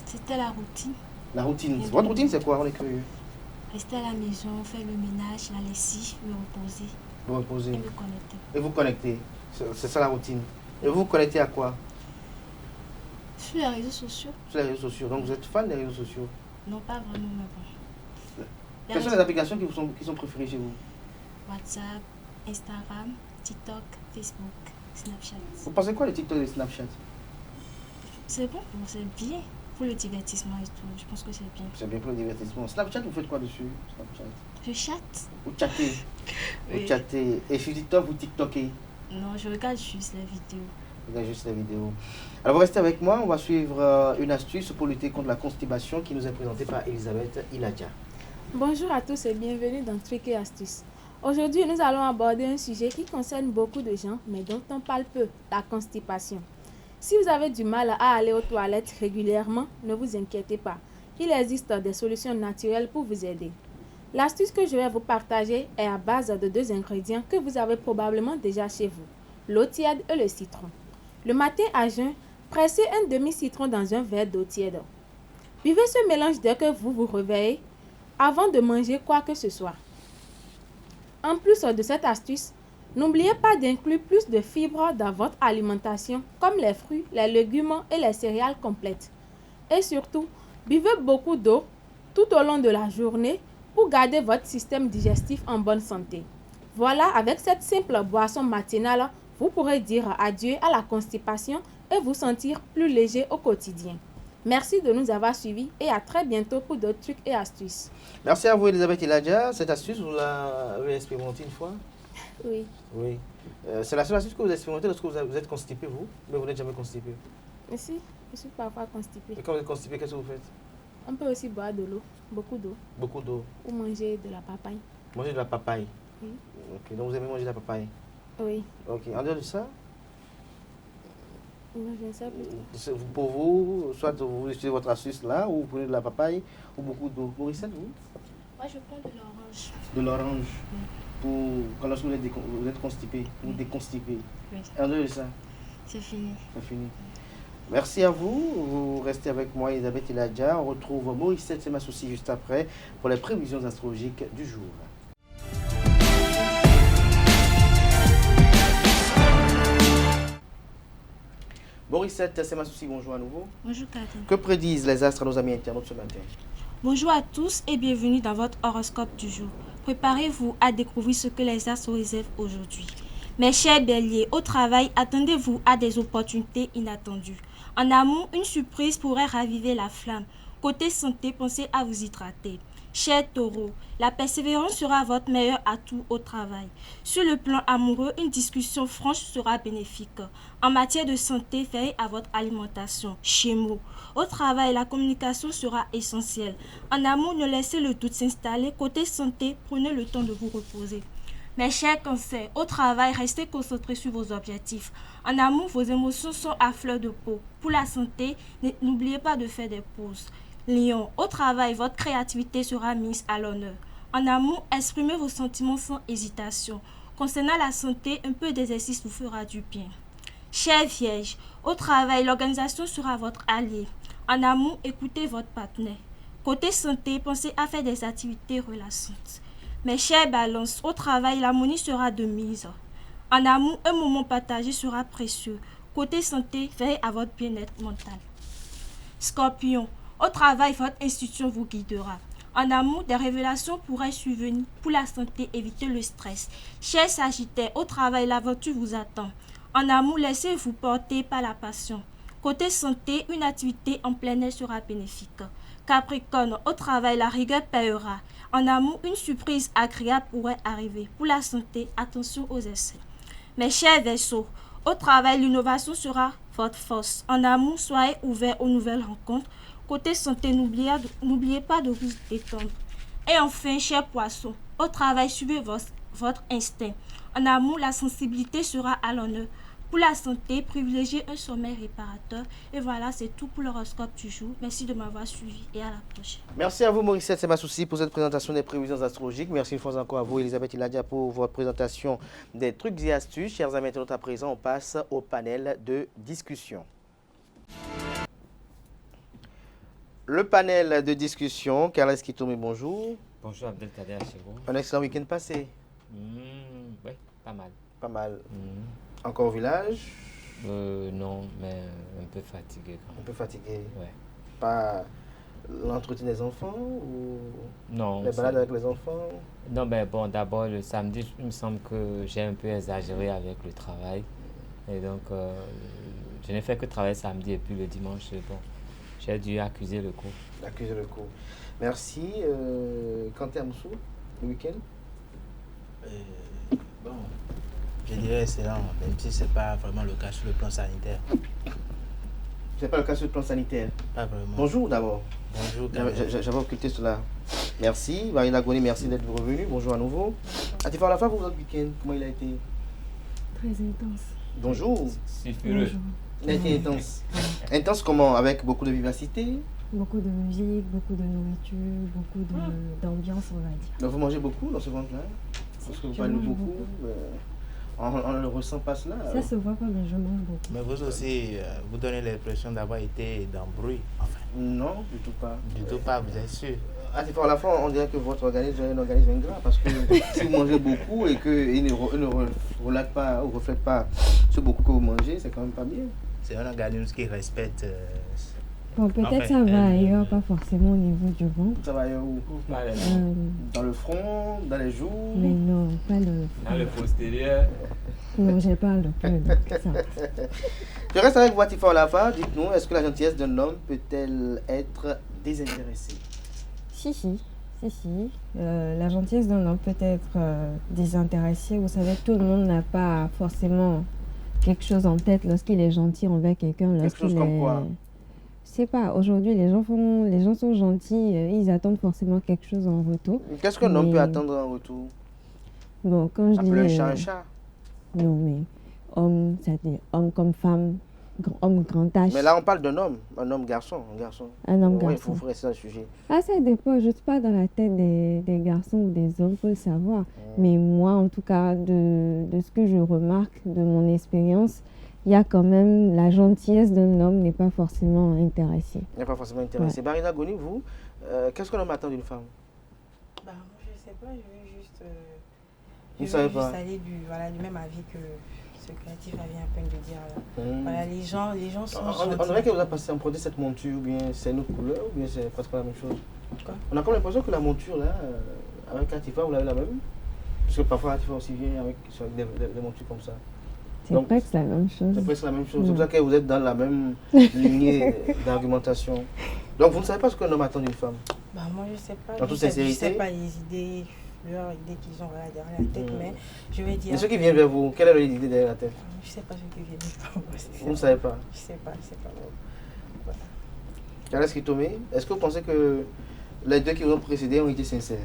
C'était la routine. La routine. Votre routine, c'est quoi? On est curieux. Rester à la maison, faire le ménage, la lessive, me reposer Vous reposez. et me connecter. Et vous connectez. C'est ça la routine. Et vous vous connectez à quoi? Sur les réseaux sociaux? Sur les réseaux sociaux. Donc vous êtes fan des réseaux sociaux? Non, pas vraiment, mais bon. Quelles sont les applications qui sont préférées chez vous? WhatsApp, Instagram, TikTok, Facebook, Snapchat. Vous pensez quoi de TikTok et de Snapchat? C'est bon, c'est bien. Pour le divertissement et tout, je pense que c'est bien. C'est bien pour le divertissement. Snapchat, vous faites quoi dessus? Snapchat. Je chatte? Vous chattez. Oui. Vous chattez. Et sur TikTok, vous TikTokez? Non, je regarde juste les vidéos. Vous regardez juste les vidéos. Alors vous restez avec moi, on va suivre une astuce pour lutter contre la constipation qui nous est présentée par Elisabeth Iladja. Bonjour à tous et bienvenue dans Trucs et Astuces. Aujourd'hui, nous allons aborder un sujet qui concerne beaucoup de gens, mais dont on parle peu, la constipation. Si vous avez du mal à aller aux toilettes régulièrement, ne vous inquiétez pas. Il existe des solutions naturelles pour vous aider. L'astuce que je vais vous partager est à base de 2 ingrédients que vous avez probablement déjà chez vous, l'eau tiède et le citron. Le matin à jeun, pressez un demi-citron dans un verre d'eau tiède. Buvez ce mélange dès que vous vous réveillez, avant de manger quoi que ce soit. En plus de cette astuce, n'oubliez pas d'inclure plus de fibres dans votre alimentation, comme les fruits, les légumes et les céréales complètes. Et surtout, buvez beaucoup d'eau tout au long de la journée pour garder votre système digestif en bonne santé. Voilà, avec cette simple boisson matinale, vous pourrez dire adieu à la constipation et vous sentir plus léger au quotidien. Merci de nous avoir suivis et à très bientôt pour d'autres trucs et astuces. Merci à vous, Elisabeth Iladja. Cette astuce, vous l'avez expérimentée une fois? Oui. Oui. C'est la seule astuce que vous expérimentez lorsque vous êtes constipé, vous? Mais vous n'êtes jamais constipé? Mais si, je suis parfois constipée. Et quand vous êtes constipé, qu'est-ce que vous faites? On peut aussi boire de l'eau, beaucoup d'eau. Beaucoup d'eau. Ou manger de la papaye. Manger de la papaye? Oui. Ok, donc vous aimez manger de la papaye? Oui. Ok, en dehors de ça? Non, je ne sais plus. Pour vous, soit vous utilisez votre astuce là, ou vous prenez de la papaye, ou beaucoup d'eau. Morissette, vous? Moi, je prends de l'orange. De l'orange? Pour lorsque vous êtes constipé, vous déconstipé. Oui. En dehors de ça? C'est fini. C'est fini. Merci à vous. Vous restez avec moi, Elisabeth Iladja. On retrouve Morissette Semasoussi juste après pour les prévisions astrologiques du jour. Morissette Semasoussi, bonjour à nouveau. Bonjour Katin. Que prédisent les astres à nos amis internautes ce matin? Bonjour à tous et bienvenue dans votre horoscope du jour. Préparez-vous à découvrir ce que les astres réservent aujourd'hui. Mes chers béliers, au travail, attendez-vous à des opportunités inattendues. En amour, une surprise pourrait raviver la flamme. Côté santé, pensez à vous hydrater. Chers taureaux, la persévérance sera votre meilleur atout au travail. Sur le plan amoureux, une discussion franche sera bénéfique. En matière de santé, veillez à votre alimentation. Gémeaux, au travail, la communication sera essentielle. En amour, ne laissez le doute s'installer. Côté santé, prenez le temps de vous reposer. Mes chers cancers, au travail, restez concentrés sur vos objectifs. En amour, vos émotions sont à fleur de peau. Pour la santé, n'oubliez pas de faire des pauses. Lion, au travail, votre créativité sera mise à l'honneur. En amour, exprimez vos sentiments sans hésitation. Concernant la santé, un peu d'exercice vous fera du bien. Chers Vierges, au travail, l'organisation sera votre allié. En amour, écoutez votre partenaire. Côté santé, pensez à faire des activités relaxantes. Mes chers Balances, au travail, l'harmonie sera de mise. En amour, un moment partagé sera précieux. Côté santé, veillez à votre bien-être mental. Scorpion, au travail, votre institution vous guidera. En amour, des révélations pourraient survenir. Pour la santé, évitez le stress. Chers Sagittaires, au travail, l'aventure vous attend. En amour, laissez-vous porter par la passion. Côté santé, une activité en plein air sera bénéfique. Capricorne, au travail, la rigueur payera. En amour, une surprise agréable pourrait arriver. Pour la santé, attention aux essais. Mes chers Verseaux, au travail, l'innovation sera votre force. En amour, soyez ouverts aux nouvelles rencontres. Côté santé, n'oubliez pas de vous détendre. Et enfin, chers Poissons, au travail, suivez votre instinct. En amour, la sensibilité sera à l'honneur. Pour la santé, privilégiez un sommeil réparateur. Et voilà, c'est tout pour l'horoscope du jour. Merci de m'avoir suivi et à la prochaine. Merci à vous, Morissette Semasoussi, pour cette présentation des prévisions astrologiques. Merci une fois encore à vous, Elisabeth Iladja, pour votre présentation des trucs et astuces. Chers amis internautes, à présent, on passe au panel de discussion. Le panel de discussion, Carles Kitoumi, bonjour. Bonjour Abdelkader Chego. Un excellent week-end passé. Oui, pas mal. Pas mal. Encore au village? Non, mais un peu fatigué quand même. Un peu fatigué? Ouais. Pas l'entretien des enfants ou non, les balades avec les enfants? Non, mais bon, d'abord le samedi, il me semble que j'ai un peu exagéré avec le travail. Et donc, je n'ai fait que travailler samedi et puis le dimanche, bon, j'ai dû accuser le coup. Accuser le coup. Merci. Quentin Moussou, le week-end? Bon, je dirais excellent, même si ce n'est pas vraiment le cas sur le plan sanitaire. Ce n'est pas le cas sur le plan sanitaire? Pas vraiment. Bonjour d'abord. Bonjour. J'avais occulté cela. Merci. Marina Goni, merci d'être revenu. Bonjour à nouveau. Atifar la pour votre week-end, comment il a été? Très intense. Bonjour. Sulfureux. Il a été intense. Intense comment? Avec beaucoup de vivacité? Beaucoup de musique, beaucoup de nourriture, beaucoup d'ambiance, on va dire. Donc vous mangez beaucoup dans ce ventre-là? Parce que vous parlez beaucoup. On ne le ressent pas cela. Ça se voit pas, mais je mange beaucoup. Mais vous aussi, vous donnez l'impression d'avoir été dans le bruit. Enfin. Non, du tout pas. Du tout pas, vous êtes sûr? À la fin, on dirait que votre organisme est un organisme ingrat parce que si vous mangez beaucoup et qu'il ne relate pas ou reflète pas ce beaucoup que vous mangez, c'est quand même pas bien. C'est un organisme qui respecte. Bon, peut-être ça va ailleurs, pas forcément au niveau du ventre. Ça va ailleurs où? Dans le front, dans les joues? Mais non, pas dans le front. Dans le postérieur? Non, j'ai pas le peu de ça. Je reste avec vous, Tifa Olafa. Dites-nous, est-ce que la gentillesse d'un homme peut-elle être désintéressée? Si. La gentillesse d'un homme peut être désintéressée. Vous savez, tout le monde n'a pas forcément quelque chose en tête lorsqu'il est gentil envers quelqu'un. Quelque chose comme quoi? Je sais pas, aujourd'hui les gens sont gentils, ils attendent forcément quelque chose en retour. Qu'est-ce qu'un homme peut attendre en retour? Bon, quand je dis... Appeler un chat. Non, mais homme, c'est-à-dire homme comme femme, homme grand âge. Mais là, on parle d'un homme, un homme garçon. Un homme oui, garçon. Il faut rester dans le sujet. Ah, ça dépend, je ne suis pas dans la tête des garçons ou des hommes pour le savoir. Mais moi, en tout cas, de ce que je remarque, de mon expérience, il y a quand même la gentillesse d'un homme n'est pas forcément intéressée. Il n'est pas forcément intéressé. Ouais. Barina Goni, vous, qu'est-ce que l'homme attend d'une femme? Moi, je ne sais pas, je vais juste, juste aller du même avis que ce créatif vient à peine de dire là. Voilà, les gens sont gentils. On dirait que vous avez passé en produit cette monture, ou bien c'est une autre couleur, ou bien c'est presque la même chose. Quoi? On a comme l'impression que la monture là, avec Atifa, vous l'avez la même. Parce que parfois Atifa aussi vient avec des montures comme ça. C'est presque la même chose. C'est presque la même chose. C'est pour ça que vous êtes dans la même lignée d'argumentation. Donc vous ne savez pas ce qu'un homme attend d'une femme? Moi je ne sais pas. En toute sincérité? Je ne sais pas les idées, leurs idées qu'ils ont derrière la tête, mais je vais dire... Mais ceux qui viennent vers vous, quelle est leur idée derrière la tête? Je ne sais pas ceux qui viennent vers moi. Vous ne savez pas? Je ne sais pas. Voilà. Carles Kitomé, est-ce que vous pensez que les deux qui vous ont précédé ont été sincères?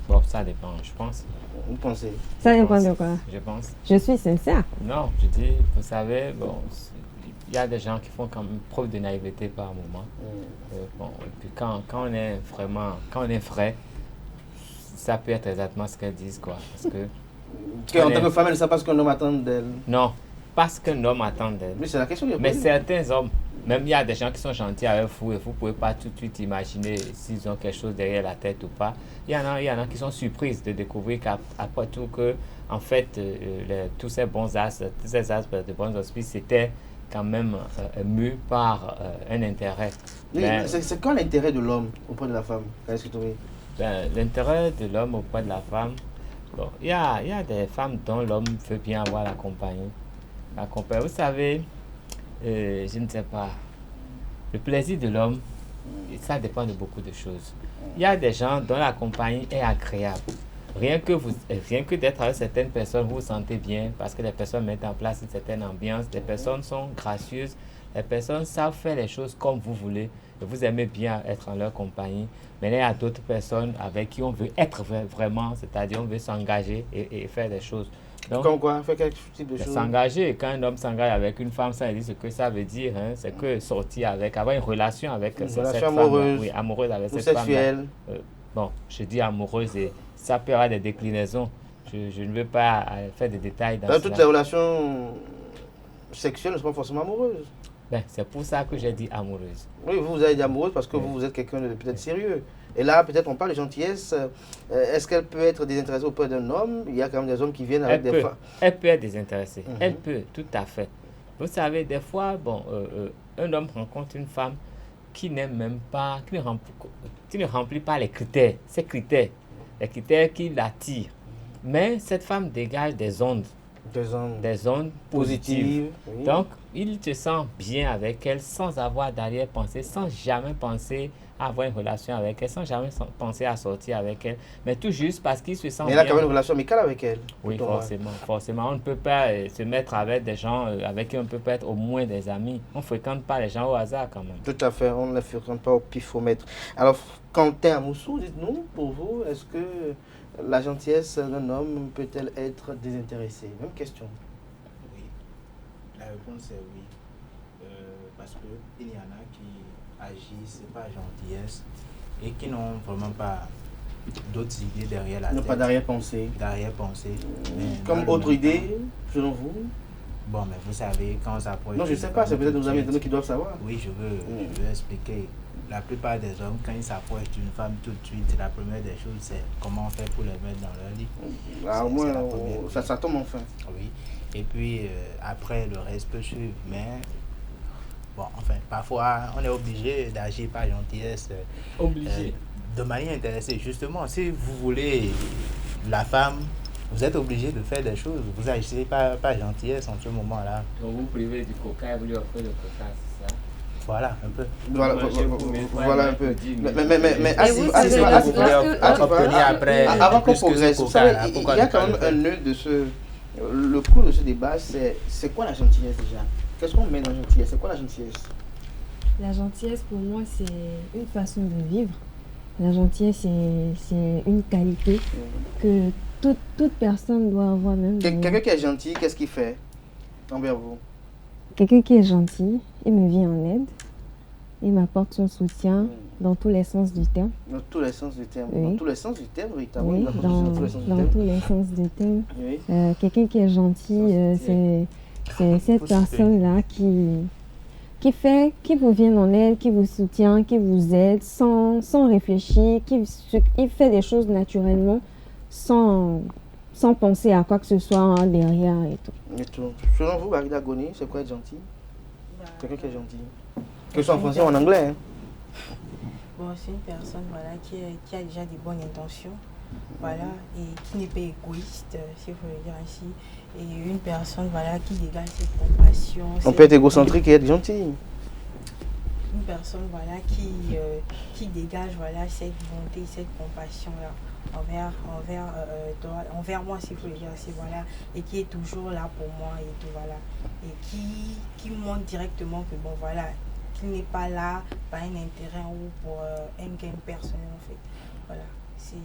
Bon, ça dépend, je pense. Vous pensez? Ça dépend de quoi? Je pense. Je suis sincère. Non, je dis, vous savez, bon, il y a des gens qui font quand même preuve de naïveté par moment. Bon, et puis quand on est vrai, ça peut être exactement ce qu'elles disent, quoi. Parce que... En tant que femme, elle ne sait pas ce qu'un homme attend d'elle. Non, pas ce qu'un homme attend d'elle. Mais c'est la question. Mais certains hommes, même il y a des gens qui sont gentils avec vous et vous ne pouvez pas tout de suite imaginer s'ils ont quelque chose derrière la tête ou pas. Il y en a qui sont surprises de découvrir qu'après tout, en fait, tous ces bons astres, tous ces astres de bons auspices, c'était quand même mu par un intérêt. Oui, c'est quoi l'intérêt de l'homme auprès de la femme? L'intérêt de l'homme auprès de la femme, bon, il y a des femmes dont l'homme veut bien avoir la compagnie. Vous savez, je ne sais pas, le plaisir de l'homme, ça dépend de beaucoup de choses. Il y a des gens dont la compagnie est agréable. Rien que d'être avec certaines personnes, vous vous sentez bien parce que les personnes mettent en place une certaine ambiance, les personnes sont gracieuses, les personnes savent faire les choses comme vous voulez et vous aimez bien être en leur compagnie. Mais il y a d'autres personnes avec qui on veut être vraiment, c'est-à-dire on veut s'engager et faire des choses. Donc, comme quoi? Faire quel type de choses? S'engager. Quand un homme s'engage avec une femme, ça dit ce que ça veut dire. Hein, c'est que sortir avec, avoir une relation avec cette femme. Oui, amoureuse avec cette femme. Sexuelle. Bon, je dis amoureuse et ça peut avoir des déclinaisons. Je ne veux pas faire des détails dans toutes les relations sexuelles ne sont pas forcément amoureuses. C'est pour ça que j'ai dit amoureuse. Oui, vous avez dit amoureuse parce que vous êtes quelqu'un de peut-être sérieux. Et là, peut-être on parle de gentillesse. Est-ce qu'elle peut être désintéressée auprès d'un homme? Il y a quand même des hommes qui viennent avec des femmes. Elle peut être désintéressée. Elle peut, tout à fait. Vous savez, des fois, un homme rencontre une femme qui n'aime même pas, qui ne remplit pas les critères, les critères qui l'attirent. Mais cette femme dégage des ondes positives. Oui. Donc, il se sent bien avec elle sans avoir d'arrière-pensée, sans jamais penser à avoir une relation avec elle, sans jamais penser à sortir avec elle, mais tout juste parce qu'il se sent bien. Mais il a quand même une relation amicale avec elle. Oui, forcément. On ne peut pas se mettre avec des gens avec qui on ne peut pas être au moins des amis. On ne fréquente pas les gens au hasard quand même. Tout à fait, on ne les fréquente pas au pifomètre. Alors, Quentin Amoussou, dites-nous, pour vous, est-ce que la gentillesse d'un homme peut-elle être désintéressée? Même question. Oui, la réponse est oui. Parce qu'il y en a qui agissent par gentillesse et qui n'ont vraiment pas d'autres idées derrière la tête. Pas d'arrière-pensée. Comme autre idée, selon vous? Bon, mais vous savez, quand on s'approche... Non, je ne sais pas, c'est peut-être nos amis qui doivent savoir. Oui, je veux expliquer. La plupart des hommes, quand ils s'approchent d'une femme tout de suite, la première des choses, c'est comment on fait pour les mettre dans leur lit. Au moins, ça tombe enfin. Oui, et puis après, le reste peut suivre. Mais, bon, enfin, parfois, on est obligé d'agir par gentillesse. Obligé. De manière intéressée. Justement, si vous voulez la femme vous êtes obligé de faire des choses. Vous agissez pas gentillesse en ce moment-là. Donc vous privez du coca et vous lui offrez le coca, c'est ça? Voilà, un peu. Voilà un peu. Mais avant qu'on progresse, vous savez, il y a quand même un nœud de ce... Le cours de ce débat, c'est quoi la gentillesse déjà? Qu'est-ce qu'on met dans la gentillesse? C'est quoi la gentillesse? La gentillesse, pour moi, c'est une façon de vivre. La gentillesse, c'est une qualité que toute personne doit avoir même. Quelqu'un qui est gentil, qu'est-ce qu'il fait envers vous? Quelqu'un qui est gentil, il me vient en aide, il m'apporte son soutien dans tous les sens du terme. Dans tous les sens du terme. Oui. Dans tous les sens du terme, véritablement. Oui, dans tous les sens du terme. Oui. Quelqu'un qui est gentil, c'est cette personne-là qui vous vient en aide, qui vous soutient, qui vous aide sans réfléchir, il fait des choses naturellement sans penser à quoi que ce soit derrière et tout. Selon vous, Barida Goni, c'est quoi être gentil? Quelqu'un qui est gentil. Que ce soit en français ou en anglais. Hein. Bon, c'est une personne voilà, qui a déjà des bonnes intentions, voilà, et qui n'est pas égoïste, s'il faut le dire ainsi. Et une personne voilà, qui dégage cette compassion. On peut être égocentrique et être gentil. Une personne voilà, qui dégage voilà, cette bonté, cette compassion-là envers moi, s'il faut le dire ainsi, voilà, et qui est toujours là pour moi et tout, voilà. Et qui montre directement que bon, voilà, qu'il n'est pas là par un intérêt ou pour un gain personnel, en fait. Voilà. C'est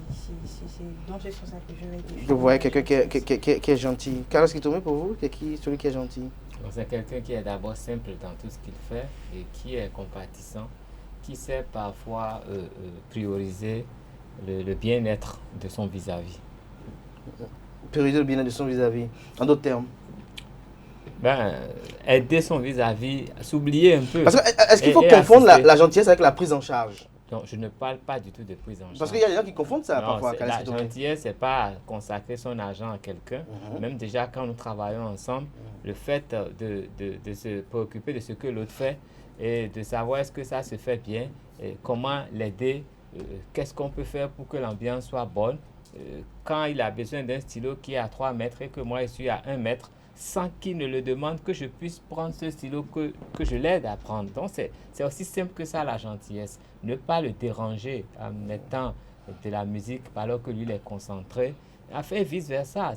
dans ce sens-là que je vais dire. Vous voyez quelqu'un qui est gentil. Carlos Kitome, pour vous, celui qui est gentil? C'est quelqu'un qui est d'abord simple dans tout ce qu'il fait et qui est compatissant, qui sait parfois prioriser le bien-être de son vis-à-vis. Prioriser le bien-être de son vis-à-vis. En d'autres termes? Aider son vis-à-vis, s'oublier un peu. Est-ce qu'il faut confondre la gentillesse avec la prise en charge? Non, je ne parle pas du tout de prise en charge. Parce qu'il y a des gens qui confondent ça parfois. La gentillesse, ce n'est pas consacrer son argent à quelqu'un. Même déjà, quand nous travaillons ensemble, le fait de se préoccuper de ce que l'autre fait et de savoir est-ce que ça se fait bien, et comment l'aider, qu'est-ce qu'on peut faire pour que l'ambiance soit bonne. Quand il a besoin d'un stylo qui est à 3 mètres et que moi je suis à 1 mètre, sans qu'il ne le demande, que je puisse prendre ce stylo, que je l'aide à prendre. Donc c'est aussi simple que ça la gentillesse. Ne pas le déranger en mettant de la musique alors que lui il est concentré. Enfin, vice-versa.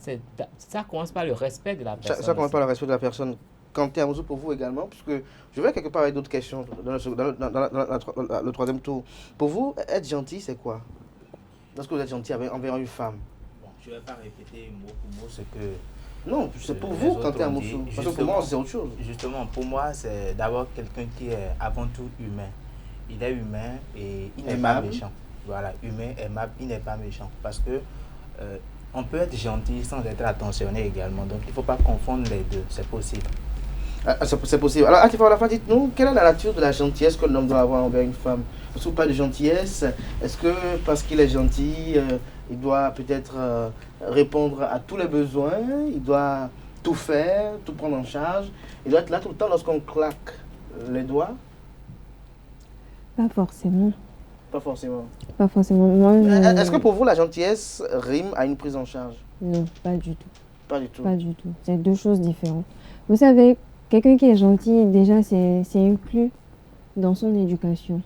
Ça commence par le respect de la personne. Ça commence par le respect de la personne. Kanté Amouzou, pour vous également, puisque je vais quelque part avec d'autres questions dans le troisième tour. Pour vous, être gentil, c'est quoi? Lorsque vous êtes gentil envers une femme? Bon, je ne vais pas répéter mot pour mot ce que... Non, c'est pour vous, Kanté Amouzou. Parce que pour moi, c'est autre chose. Justement, pour moi, c'est d'abord quelqu'un qui est avant tout humain. Il est humain et il n'est pas méchant. Voilà, humain, aimable, il n'est pas méchant. Parce que on peut être gentil sans être attentionné également. Donc, il ne faut pas confondre les deux. C'est possible. C'est possible. Alors, Atifa Olafan, dites-nous, quelle est la nature de la gentillesse que l'homme doit avoir envers une femme? Est-ce que vous parlez de gentillesse? Est-ce que parce qu'il est gentil, il doit peut-être répondre à tous les besoins? Il doit tout faire, tout prendre en charge? Il doit être là tout le temps lorsqu'on claque les doigts? Pas forcément. Pas forcément. Pas forcément. Est-ce que pour vous, la gentillesse rime à une prise en charge? Non, pas du tout. Pas du tout. Pas du tout. C'est deux choses différentes. Vous savez, quelqu'un qui est gentil, déjà, c'est inclus dans son éducation.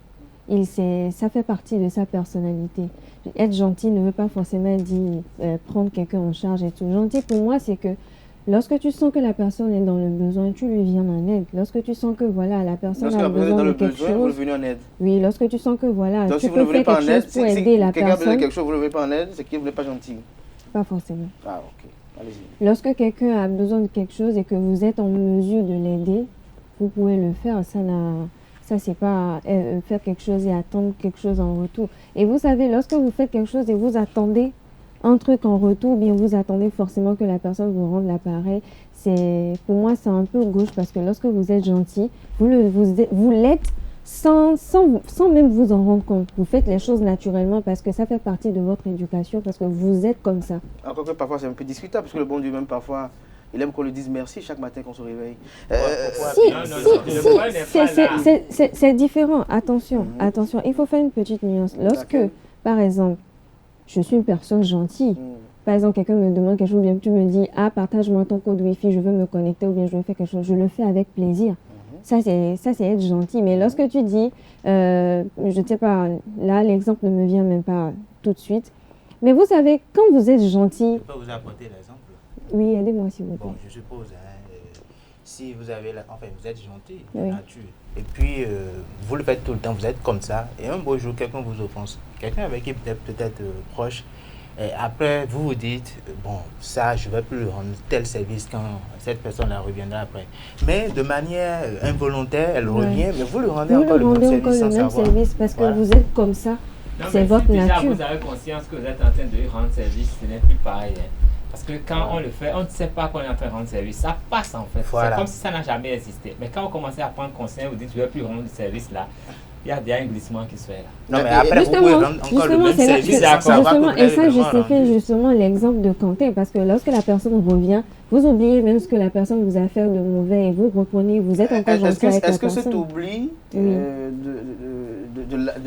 Ça fait partie de sa personnalité. Être gentil ne veut pas forcément dire prendre quelqu'un en charge et tout. Gentil, pour moi, c'est que lorsque tu sens que la personne est dans le besoin, tu lui viens en aide. Lorsque tu sens que voilà, la personne a besoin de quelque chose, vous lui venez en aide. Oui, lorsque tu sens que voilà, donc, tu si peux faire quelque chose pour aider la personne. Quelqu'un a besoin de quelque chose, vous ne le venez pas en aide, c'est qu'il ne voulait pas gentil. Pas forcément. Ah, ok. Allez-y. Lorsque quelqu'un a besoin de quelque chose et que vous êtes en mesure de l'aider, vous pouvez le faire. Ça c'est pas faire quelque chose et attendre quelque chose en retour. Et vous savez, lorsque vous faites quelque chose et vous attendez un truc en retour, bien vous attendez forcément que la personne vous rende l'appareil. Pour moi, c'est un peu gauche parce que lorsque vous êtes gentil, vous l'êtes sans même vous en rendre compte. Vous faites les choses naturellement parce que ça fait partie de votre éducation, parce que vous êtes comme ça. Encore que parfois c'est un peu discutable parce que le bon Dieu même parfois, il aime qu'on lui dise merci chaque matin qu'on se réveille. C'est différent. Attention, attention. Il faut faire une petite nuance. Lorsque, par exemple, je suis une personne gentille, par exemple, quelqu'un me demande quelque chose, ou bien tu me dis, ah, partage-moi ton code Wi-Fi, je veux me connecter, ou bien je veux faire quelque chose, je le fais avec plaisir. Ça, c'est être gentil. Mais lorsque tu dis, je ne sais pas, là, l'exemple ne me vient même pas tout de suite. Mais vous savez, quand vous êtes gentil... Je peux vous apporter l'exemple? Oui, aidez-moi s'il vous plaît. Bon, je suppose, si vous avez, enfin, vous êtes gentil, oui. nature, et puis vous le faites tout le temps, vous êtes comme ça, et un beau jour, quelqu'un vous offense, quelqu'un avec qui peut-être proche, et après, vous vous dites, bon, ça, je ne vais plus lui rendre tel service quand cette personne-là reviendra après. Mais de manière involontaire, elle revient, mais vous lui rendez encore le même service. Parce que vous êtes comme ça. C'est votre nature. Vous avez conscience que vous êtes en train de lui rendre service, ce n'est plus pareil. Hein. Parce que quand on le fait, on ne sait pas qu'on est en train de rendre service. Ça passe en fait. Voilà. C'est comme si ça n'a jamais existé. Mais quand on commence à prendre conscience, vous dites, je ne vais plus rendre service là. Il y a déjà un glissement qui se fait là. Non, mais après, vous pouvez rendre encore le même service. Et ça justifie justement l'exemple de Quentin. Parce que lorsque la personne revient, vous oubliez même ce que la personne vous a fait de mauvais et vous reprenez, vous êtes encore gentil avec la personne. Est-ce que cet oubli de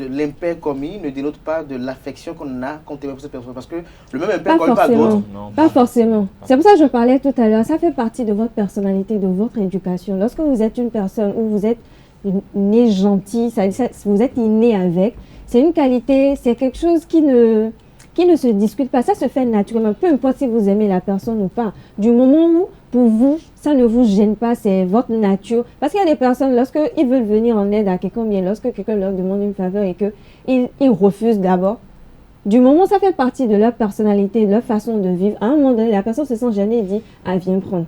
l'impair commis ne dénote pas de l'affection qu'on a contre cette personne? Parce que le même impair commis par d'autres. Pas forcément. C'est pour ça que je parlais tout à l'heure. Ça fait partie de votre personnalité, de votre éducation. Lorsque vous êtes une personne où vous êtes né gentil, vous êtes inné avec, c'est une qualité, c'est quelque chose qui ne se discute pas, ça se fait naturellement, peu importe si vous aimez la personne ou pas. Du moment où, pour vous, ça ne vous gêne pas, c'est votre nature. Parce qu'il y a des personnes, lorsqu'ils veulent venir en aide à quelqu'un, bien lorsque quelqu'un leur demande une faveur et qu'ils refusent d'abord, du moment où ça fait partie de leur personnalité, de leur façon de vivre, à un moment donné, la personne se sent gênée et dit « Ah, viens prendre ».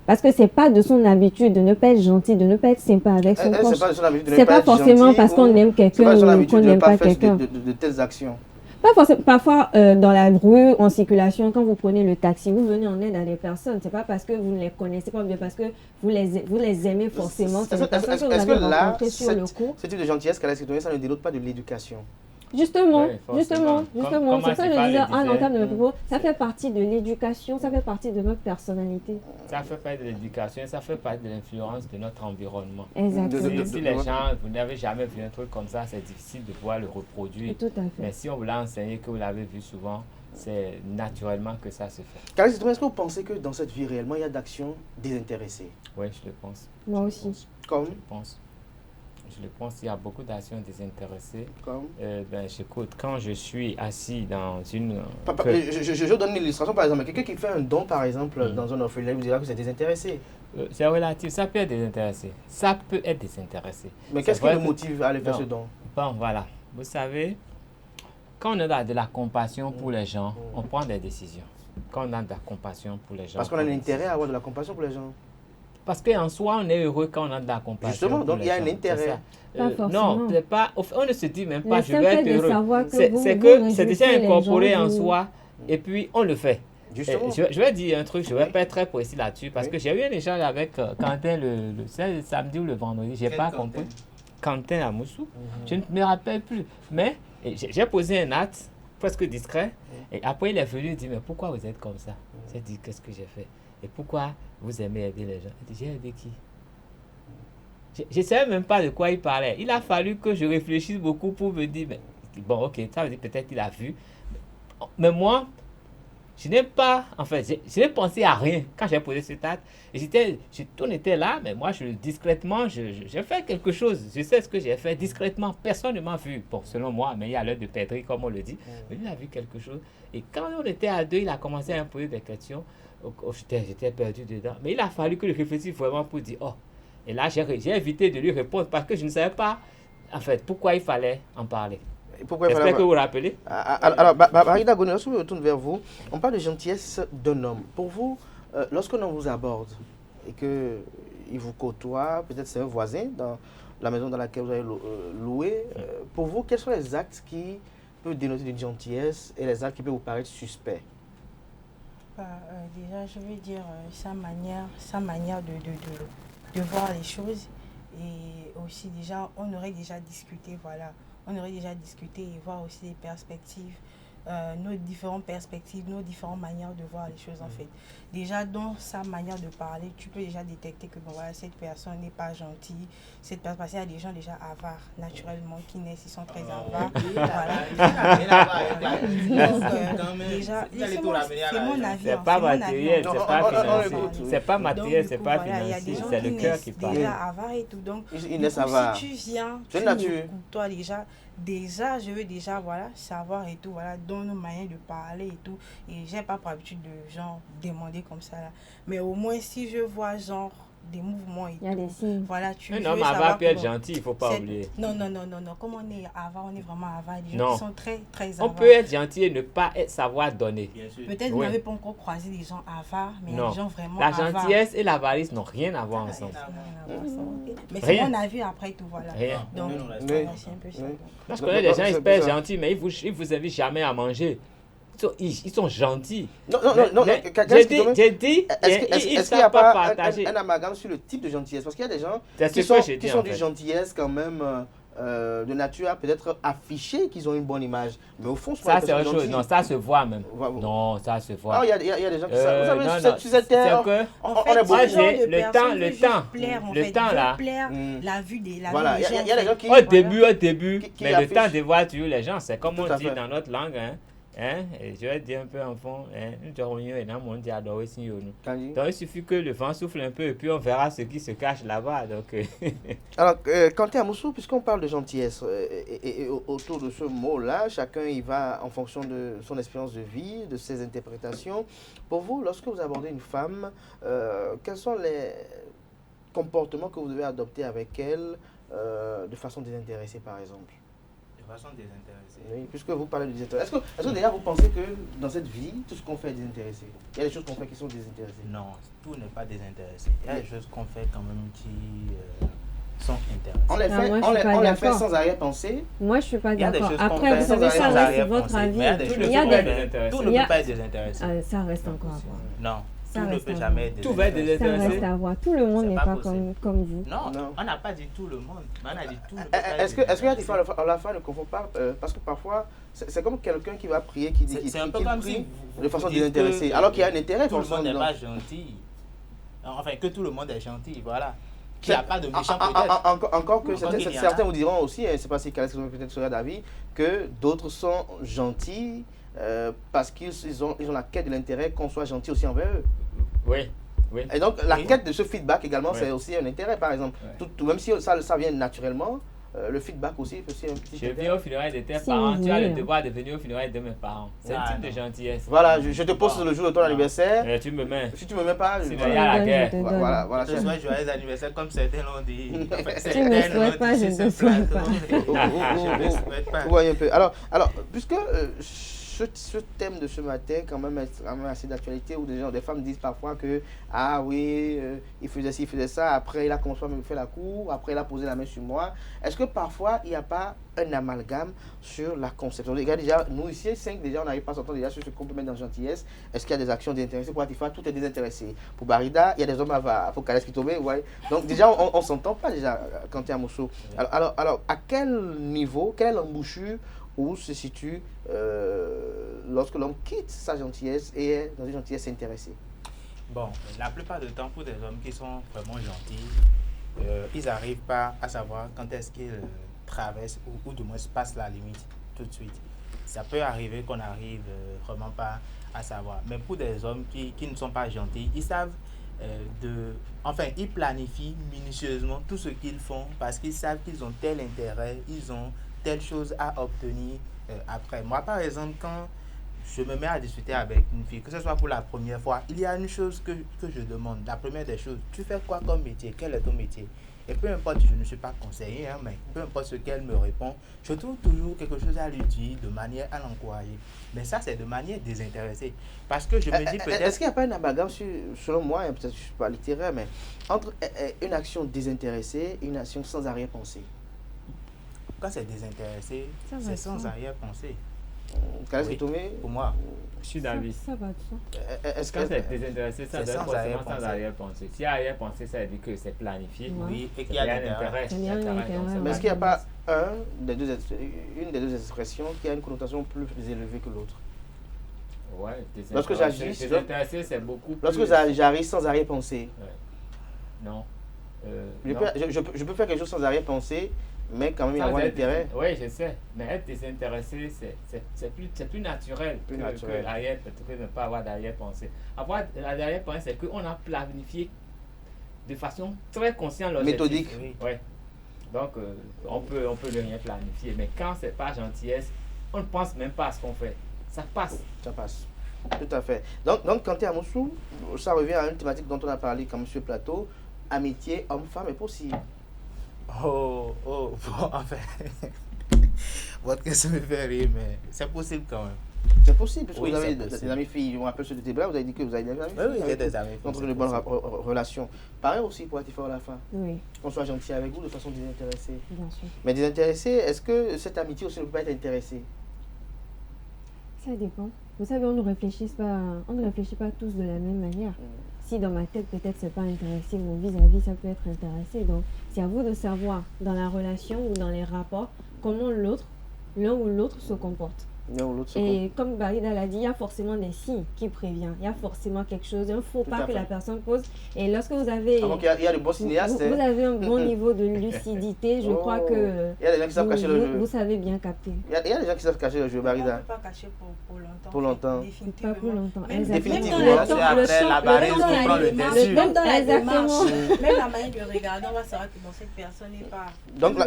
Parce que c'est pas de son habitude de ne pas être gentil, de ne pas être sympa avec son proche. C'est pas forcément parce qu'on aime quelqu'un ou qu'on n'aime pas quelqu'un. De telles actions. Pas forcément. Parfois, dans la rue, en circulation, quand vous prenez le taxi, vous venez en aide à des personnes. C'est pas parce que vous ne les connaissez pas, bien parce que vous les aimez forcément. C'est des personnes que vous avez rencontrées sur le coup. Ce type de gentillesse qu'elle a citoyenne, ça ne dénote pas de l'éducation. Justement. C'est ça que je disais en entame de mes propos. Ça fait partie de l'éducation, ça fait partie de notre personnalité. Ça fait partie de l'éducation, ça fait partie de l'influence de notre environnement. Exactement. Si les gens, vous n'avez jamais vu un truc comme ça, c'est difficile de pouvoir le reproduire. Tout à fait. Mais si on vous l'a enseigné, que vous l'avez vu souvent, c'est naturellement que ça se fait. Carré, est-ce que vous pensez que dans cette vie réellement, il y a d'actions désintéressées? Oui, je le pense. Moi aussi. Comme? Je le pense, il y a beaucoup d'actions désintéressées. Comme? J'écoute, quand je suis assis dans une... Je donne une illustration, par exemple. Quelqu'un qui fait un don, par exemple, dans un orphelinat, vous dira que c'est désintéressé. C'est relatif, ça peut être désintéressé. Ça peut être désintéressé. Mais qu'est-ce qui le motive à aller faire ce don? Bon, voilà. Vous savez, quand on a de la compassion pour les gens, on prend des décisions. Quand on a de la compassion pour les gens... Parce qu'on a un intérêt à avoir de la compassion pour les gens. Parce qu'en soi, on est heureux quand on a de la compassion. Justement, donc il y a un intérêt. Non, on ne se dit même pas, mais je vais être heureux. C'est déjà incorporé en soi et puis on le fait. Je vais dire un truc, je ne vais pas être très précis là-dessus parce que j'ai eu un échange avec Quentin le samedi ou le vendredi, je n'ai pas compris. Quentin à Moussou, je ne me rappelle plus. Mais j'ai posé un acte presque discret et après il est venu et dit mais pourquoi vous êtes comme ça? J'ai dit qu'est-ce que j'ai fait? Et pourquoi vous aimez aider les gens? Il dit, j'ai aidé qui? Je ne savais même pas de quoi il parlait. Il a fallu que je réfléchisse beaucoup pour me dire, mais, bon, ok, ça veut dire peut-être qu'il a vu. Mais moi, je n'ai pas, en fait, je n'ai pensé à rien quand j'ai posé cet acte. On était là, mais moi, discrètement, j'ai fait quelque chose. Je sais ce que j'ai fait discrètement. Personne ne m'a vu. Bon, selon moi, mais il y a l'heure de perdre, comme on le dit. Mais il a vu quelque chose. Et quand on était à deux, il a commencé à me poser des questions. J'étais perdu dedans. Mais il a fallu que je réfléchisse vraiment pour dire, oh. Et là, j'ai évité de lui répondre parce que je ne savais pas, en fait, pourquoi il fallait en parler. J'espère que vous vous rappelez. Alors, Marina Goné, lorsque je me retourne vers vous, on parle de gentillesse d'un homme. Pour vous, lorsqu'un homme vous aborde et qu'il vous côtoie, peut-être c'est un voisin dans la maison dans laquelle vous avez loué, pour vous, quels sont les actes qui peuvent dénoter une gentillesse et les actes qui peuvent vous paraître suspects? Déjà, je veux dire sa manière de voir les choses. Et aussi, déjà, on aurait déjà discuté, voilà. On aurait déjà discuté et voir aussi les perspectives nos différentes perspectives, nos différentes manières de voir les choses en fait. Déjà dans sa manière de parler, tu peux déjà détecter que bon, voilà, cette personne n'est pas gentille, cette personne, parce qu'il y a des gens déjà avares naturellement qui naissent, ils sont très avares. Déjà, c'est mon avis. C'est pas matériel, c'est pas financier. C'est pas matériel, c'est pas financier, c'est le cœur qui parle. Déjà avares et tout, donc il naissent avares. si tu viens, toi déjà je veux déjà voilà savoir et tout, voilà, dans nos manières de parler et tout, et j'ai pas pour habitude de genre demander comme ça là, mais au moins si je vois genre des mouvements et tout, voilà, tu un homme avare peut être gentil, il faut pas oublier. Non, comme on est avare, on est vraiment avare, les gens qui sont très très avares. On peut être gentil et ne pas savoir donner. Peut-être vous n'avez pas encore croisé des gens avares, mais les gens vraiment la avares. gentillesse et l'avarice n'ont rien à voir ensemble. Mais c'est mon avis après tout, voilà. Rien. Donc c'est un peu ça. Moi je connais des gens hyper gentils, mais ils vous invitent jamais à manger. Ils sont gentils. Non. J'ai dit, est-ce qu'il n'y a pas un amalgame sur le type de gentillesse? Parce qu'il y a des gens qui sont d'une gentillesse quand même de nature à peut-être afficher qu'ils ont une bonne image. Mais au fond, ça c'est autre chose. Non, ça se voit même. Non, ça se voit. Il y a des gens qui savent. Vous savez, sur cette terre, on est beaucoup. Le temps là. La vue des gens. Voilà, il y a des gens qui... Au début. Mais le temps de voir toujours les gens, c'est comme on dit dans notre langue, et je vais dire un peu en fond, donc il suffit que le vent souffle un peu et puis on verra ce qui se cache là-bas. Donc, alors, Kanté Amoussou, puisqu'on parle de gentillesse, et autour de ce mot-là, chacun y va en fonction de son expérience de vie, de ses interprétations. Pour vous, lorsque vous abordez une femme, quels sont les comportements que vous devez adopter avec elle de façon désintéressée, par exemple? De façon désintéressée. Oui, puisque vous parlez de désintéressé. Est-ce que déjà vous pensez que dans cette vie, tout ce qu'on fait est désintéressé? Il y a des choses qu'on fait qui sont désintéressées? Non, tout n'est pas désintéressé. Il y a des choses qu'on fait quand même qui sont intéressées. On les fait sans arrière-pensée. Moi, je ne suis pas d'accord. Après, vous savez, ça reste votre avis. Tout ne peut pas être désintéressé. Ça reste encore à voir. Non. Tout ne peut jamais être tout va être désintéressé. Ça reste à voir. Tout le monde n'est pas comme vous. Non, on n'a pas dit tout le monde. On a dit tout le monde. Est-ce qu'il y a des fois, la femme ne confond pas parce que parfois, c'est comme quelqu'un qui va prier, qui dit qu'il prie de façon désintéressée, alors qu'il y a un intérêt. Tout le monde n'est pas gentil. Enfin, que tout le monde est gentil, voilà. Qu'il n'y a pas de méchant peut-être. Encore que certains vous diront aussi, c'est pas si Calès peut-être serait d'avis, que d'autres sont gentils parce qu'ils ont la quête de l'intérêt qu'on soit gentil aussi envers eux. Oui. Et donc la quête de ce feedback également, c'est aussi un intérêt, par exemple. Tout, même si ça vient naturellement, le feedback aussi peut aussi un petit... Je viens au funérailles de tes parents, tu as le devoir de venir au funérailles de mes parents. C'est un type de gentillesse. Voilà, je te pose le jour de ton anniversaire. Tu me mets. Si tu me mets pas, il y a la guerre. Voilà. Je souhaite joyeux anniversaire comme certains l'ont dit. Tu ne me souhaites pas, je ne souhaite pas. Je ne souhaite pas. Oui, un peu. Alors puisque... Ce thème de ce matin quand même est assez d'actualité, où des femmes disent parfois que il faisait ci, il faisait ça, après il a commencé à me faire la cour, après il a posé la main sur moi. Est-ce que parfois il n'y a pas un amalgame sur la conception? Les gars, déjà, nous ici, 5 déjà, on n'arrive pas à s'entendre déjà sur ce qu'on peut mettre dans gentillesse. Est-ce qu'il y a des actions désintéressées? Pour Atifa, tout est désintéressé. Pour Barida, il y a des hommes pour Calès qui tombent, ouais. Donc déjà, on ne s'entend pas déjà quand tu es à Mousso. Alors, à quel niveau, quelle embouchure où se situe lorsque l'homme quitte sa gentillesse et est dans une gentillesse intéressée? Bon, la plupart du temps, pour des hommes qui sont vraiment gentils, ils n'arrivent pas à savoir quand est-ce qu'ils traversent ou du moins se passent la limite tout de suite. Ça peut arriver qu'on n'arrive vraiment pas à savoir. Mais pour des hommes qui ne sont pas gentils, ils savent ils planifient minutieusement tout ce qu'ils font parce qu'ils savent qu'ils ont tel intérêt, ils ont telle chose à obtenir après. Moi, par exemple, quand je me mets à discuter avec une fille, que ce soit pour la première fois, il y a une chose que je demande. La première des choses, tu fais quoi comme métier? Quel est ton métier? Et peu importe, je ne suis pas conseiller, mais peu importe ce qu'elle me répond, je trouve toujours quelque chose à lui dire de manière à l'encourager. Mais ça, c'est de manière désintéressée. Parce que je me dis peut-être... Est-ce qu'il n'y a pas un amalgame, selon moi, peut-être que je ne suis pas littéraire, mais entre une action désintéressée et une action sans arrière-pensée? Quand c'est désintéressé, c'est sans arrière-pensée. Oui, pour moi, je suis d'avis. Ça va de ça. Est-ce que c'est désintéressé, ça doit être sans arrière-pensée. Si arrière-pensée, ça veut dire que c'est planifié. Oui, et qu'il y a un intérêt. Mais est-ce qu'il n'y a pas une des deux expressions qui a une connotation plus élevée que l'autre. Ouais, lorsque j'agis, c'est beaucoup plus... Lorsque j'agis sans arrière-pensée. Ouais. Non. Je peux faire quelque chose sans arrière-pensée, mais quand même y avoir l'intérêt. Oui, je sais. Mais être désintéressé, c'est plus naturel que ne pas avoir d'arrière-pensée. Avoir l'arrière-pensée, c'est qu'on a planifié de façon très consciente l'objectif. Méthodique. Oui. Donc, on peut le rien planifier. Mais quand c'est pas gentillesse, on ne pense même pas à ce qu'on fait. Ça passe. Ça passe. Tout à fait. Donc quand tu es à Moussou, ça revient à une thématique dont on a parlé comme sur le plateau, amitié homme-femme est possible. Bon, enfin, votre question me fait rire, mais c'est possible quand même. C'est possible, parce que oui, vous avez des amis filles, on rappelle ceux de Tébla, vous avez dit que vous avez des amis filles. Oui, j'ai des amis filles. Entre de bonnes relations. Pareil aussi pour Latifa Olafa. Oui. Qu'on soit gentil avec vous de façon désintéressée. Bien sûr. Mais désintéressée, est-ce que cette amitié aussi ne peut pas être intéressée? Ça dépend. Vous savez, on ne réfléchit pas tous de la même manière. Si dans ma tête, peut-être c'est pas intéressé, mon vis-à-vis, ça peut être intéressé. Donc, c'est à vous de savoir, dans la relation ou dans les rapports, comment l'un ou l'autre se comporte. Et comme Barida l'a dit, il y a forcément des signes qui préviennent. Il y a forcément quelque chose, un faux pas que la personne pose. Et lorsque vous avez... Donc il y a de bons cinéastes. Vous avez un bon niveau de lucidité, je crois que il y a des gens qui savent cacher le jeu. Vous savez bien capter. Il y a des gens qui savent cacher le jeu, Barida. On ne peut pas cacher pour longtemps. Pour longtemps. Pas pour longtemps. Définitivement. Après la barrière, il faut prendre le dessus. Même dans la démarche, même la manière de regarder, on va savoir que cette personne n'est pas... Donc,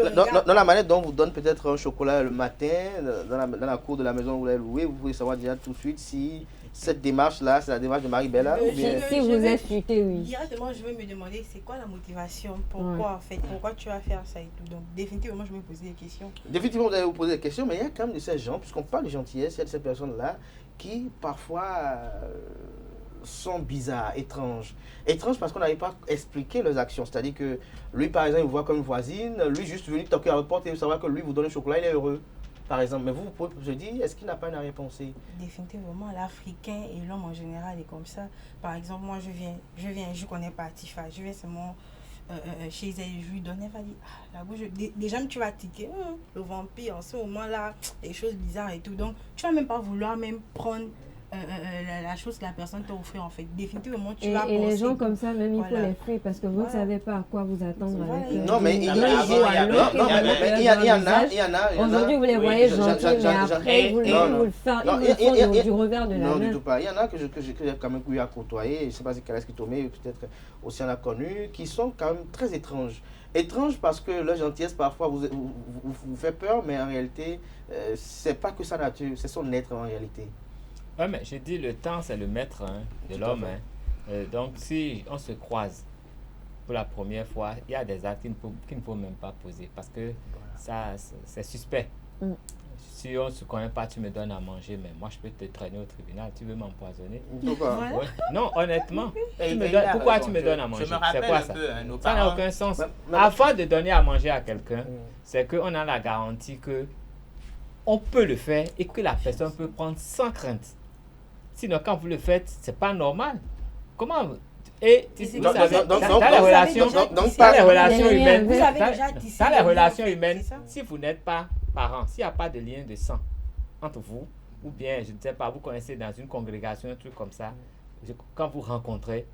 dans la manière dont on vous donne peut-être un chocolat le matin, dans la cour de la maison où vous l'avez loué, vous pouvez savoir déjà tout de suite si cette démarche-là, c'est la démarche de Marie-Bella ou bien... Si vous êtes futé, oui. Directement, je vais me demander, c'est quoi la motivation? Pourquoi, en fait? Pourquoi tu vas faire ça et tout? Donc, définitivement, je vais me poser des questions. Définitivement, vous allez vous poser des questions, mais il y a quand même de ces gens, puisqu'on parle de gentillesse, il y a de ces personnes-là qui, parfois... sont bizarres, étranges. Étranges parce qu'on n'arrive pas à expliquer leurs actions. C'est-à-dire que lui, par exemple, il vous voit comme une voisine, lui, juste venu toquer à votre porte et savoir que lui vous donne le chocolat, il est heureux. Par exemple, mais vous pouvez se dire, est-ce qu'il n'a pas une arrière-pensée? Définitivement, l'Africain et l'homme en général est comme ça. Par exemple, moi, je connais pas Tifa, je viens seulement chez elle, je lui donne, elle va dire, la bouche, déjà, tu vas tiquer, le vampire, en ce moment-là, des choses bizarres et tout. Donc, tu vas même pas vouloir même prendre la chose que la personne t'a offert en fait. Définitivement, tu vas penser. Et les gens comme ça, même, il faut les fuir parce que vous ne savez pas à quoi vous attendre avec eux. Non, mais il y en a. Aujourd'hui, vous les voyez gentils, mais après, vous le font du revers de la main. Non, du tout pas. Il y en a que j'ai quand même eu à côtoyer. Je ne sais pas si Kaleski Tomé, peut-être aussi en a connu, qui sont quand même très étranges. Étranges parce que leur gentillesse parfois vous fait peur, mais en réalité, c'est pas que sa nature, c'est son être en réalité. Oui, mais je dis, le temps, c'est le maître de l'homme. Donc, si on se croise pour la première fois, il y a des actes qu'il ne faut même pas poser parce que ça, c'est suspect. Si on ne se connaît pas, tu me donnes à manger, mais moi, je peux te traîner au tribunal. Tu veux m'empoisonner? Ouais. Non, honnêtement. Pourquoi tu me donnes à manger? C'est quoi ça? Ça n'a aucun sens. Avant de donner à manger à quelqu'un, c'est qu'on a la garantie que on peut le faire et que la personne peut prendre sans crainte. Sinon, quand vous le faites, c'est pas normal. Comment? Et dans les relations humaines, si vous n'êtes pas parents, s'il n'y a pas de lien de sang entre vous, ou bien, je ne sais pas, vous connaissez dans une congrégation, un truc comme ça, quand vous rencontrez,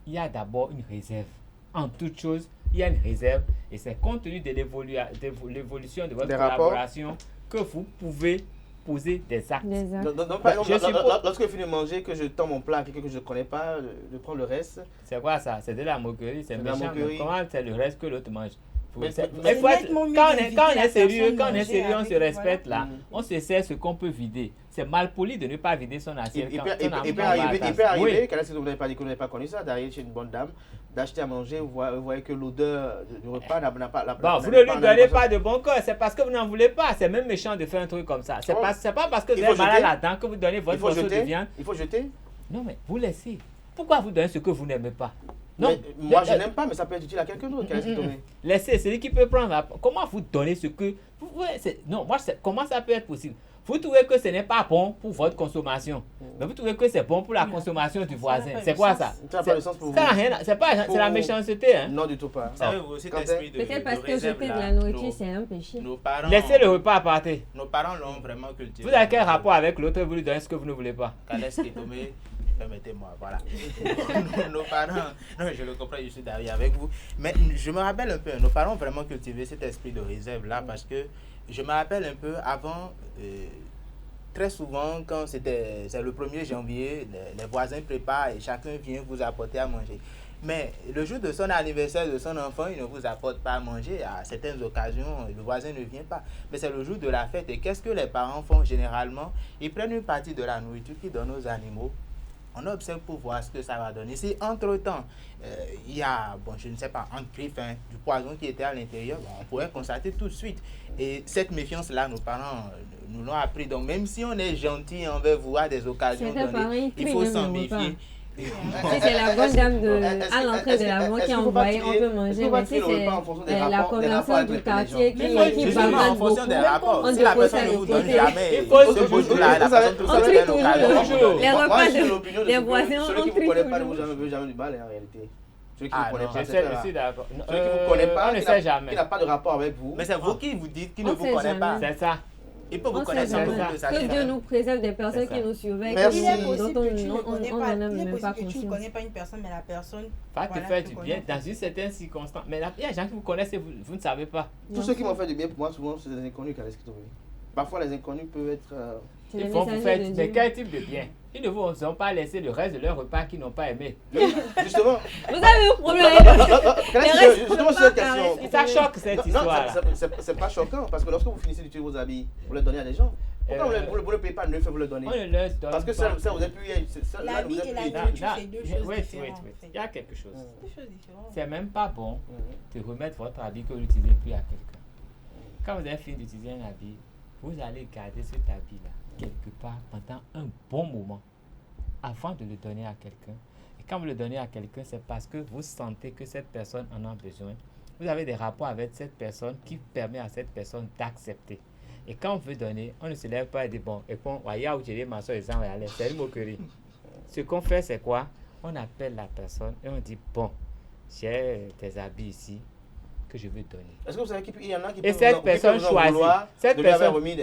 il y a d'abord une réserve. En toute chose, il y a une réserve et c'est compte tenu de l'évolution de votre collaboration que vous pouvez poser des actes. Donc, par exemple, lorsque je finis de manger, que je tends mon plat à quelqu'un que je ne connais pas, de prendre le reste. C'est quoi ça? C'est de la moquerie, c'est méchant. Comment c'est le reste que l'autre mange? Quand on est sérieux, on se respecte là. On se sait ce qu'on peut vider. C'est mal poli de ne pas vider son assiette. Il peut arriver, quand vous n'avez pas dit que vous n'avez pas connu ça, d'arriver chez une bonne dame, d'acheter à manger, vous voyez que l'odeur du repas n'a pas la... Bon, vous ne lui donnez pas de bon cœur, c'est parce que vous n'en voulez pas. C'est même méchant de faire un truc comme ça. C'est pas parce que vous êtes malade là-dedans que vous donnez votre morceau de viande. Il faut jeter. Non mais, vous laissez. Pourquoi vous donnez ce que vous n'aimez pas? Non, moi, je n'aime pas, mais ça peut être utile à quelqu'un d'autre. Laissez, c'est lui qui peut prendre. Comment vous donnez ce que... Non, moi, comment ça peut être possible? Vous trouvez que ce n'est pas bon pour votre consommation, mais vous trouvez que c'est bon pour la consommation du voisin. C'est quoi ça? Ça n'a pas de sens pour vous. C'est la méchanceté. Hein? Non, du tout pas. Peut-être parce que jeter de la nourriture, c'est un péché. Laissez le repas à partir. Nos parents l'ont vraiment cultivé. Vous avez quel rapport avec l'autre? Vous lui donnez ce que vous ne voulez pas. Permettez-moi, voilà. Nos parents, non, je le comprends, je suis d'accord avec vous. Mais je me rappelle un peu, nos parents ont vraiment cultivé cet esprit de réserve là parce que je me rappelle un peu avant, très souvent, quand c'est le 1er janvier, les voisins préparent et chacun vient vous apporter à manger. Mais le jour de son anniversaire de son enfant, il ne vous apporte pas à manger. À certaines occasions, le voisin ne vient pas. Mais c'est le jour de la fête. Et qu'est-ce que les parents font généralement? Ils prennent une partie de la nourriture qu'ils donnent aux animaux. On observe pour voir ce que ça va donner. Si entre-temps, il y a, bon, je ne sais pas, entre griffes, du poison qui était à l'intérieur, bon, on pourrait constater tout de suite. Et cette méfiance-là, nos parents nous l'ont appris. Donc, même si on est gentil envers vous à des occasions données, il faut s'en méfier. Si c'est la bonne dame à l'entrée de la banque qui a envoyé, on peut manger. Mais si c'est la commerçante du quartier qui parle beaucoup, on dépose ça de côté. Il faut toujours on trie toujours. Les repas des voisins, on trie toujours. Celui qui ne vous connaît pas ne vous jamais du mal en réalité. Celui qui ne vous connaît pas, je suis d'accord. Celui qui ne vous connaît pas, on ne sait jamais. Qui n'a pas de rapport avec vous. Mais c'est vous qui vous dites qu'il ne vous connaît pas. C'est ça. Il peut vous connaître sans que Dieu nous préserve des personnes qui nous surveillent. Merci. Il est possible que tu ne connais pas une personne, mais la personne va te faire du bien dans une certaine circonstance. Mais il y a des gens qui vous connaissent et vous ne savez pas. Tous ceux qui m'ont fait du bien pour moi, souvent, c'est des inconnus qui allaient se trouver. Parfois, les inconnus peuvent être... Ils vont vous faire... Mais quel type de bien? Ils ne vous ont pas laissé le reste de leur repas qu'ils n'ont pas aimé. Justement. Vous avez un problème. Justement, sur cette question. Ça choque cette histoire-là. C'est pas choquant parce que lorsque vous finissez d'utiliser vos habits, vous les donnez à des gens. Pourquoi vous ne payez pas neuf et vous le donnez? On ne leur donne parce que ça vous a pu... L'habit et la nourriture, c'est deux choses différentes. Il y a quelque chose. C'est même pas bon de remettre votre habit que vous n'utilisez plus à quelqu'un. Quand vous avez fini d'utiliser un habit, vous allez garder cet habit-là quelque part pendant un bon moment avant de le donner à quelqu'un. Et quand vous le donnez à quelqu'un, c'est parce que vous sentez que cette personne en a besoin. Vous avez des rapports avec cette personne qui permet à cette personne d'accepter. Et quand on veut donner, on ne se lève pas et dit bon, et puis c'est une moquerie. Ce qu'on fait, c'est quoi? On appelle la personne et on dit bon, j'ai tes habits ici que je veux donner. Est-ce que vous savez qu'il y en a qui peuvent cette personne choisit cette personne remis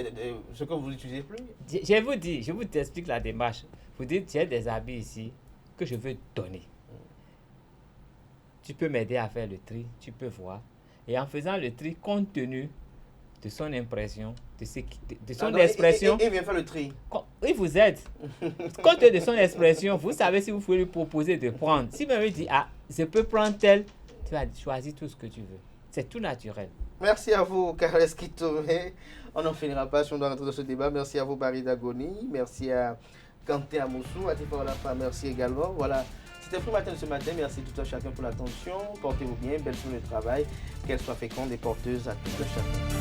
ce que vous n'utilisez plus? Je vous explique la démarche. Vous dites j'ai des habits ici que je veux donner. Tu peux m'aider à faire le tri, tu peux voir. Et en faisant le tri, compte tenu de son impression, de son expression. Il vient faire le tri. Il vous aide. Compte tenu de son expression, vous savez si vous pouvez lui proposer de prendre. Si même il dit ah, je peux prendre tel, tu vas choisir tout ce que tu veux. C'est tout naturel. Merci à vous, Carles Kitomé. On n'en finira pas si on doit rentrer dans ce débat. Merci à vous, Barry Dagoni. Merci à Kanté Amoussou, à Tifa Olafa. Merci également. Voilà, c'était Free Matin de ce matin. Merci tout à chacun pour l'attention. Portez-vous bien. Belle journée de travail. Qu'elle soit féconde et porteuse à tout à chacun.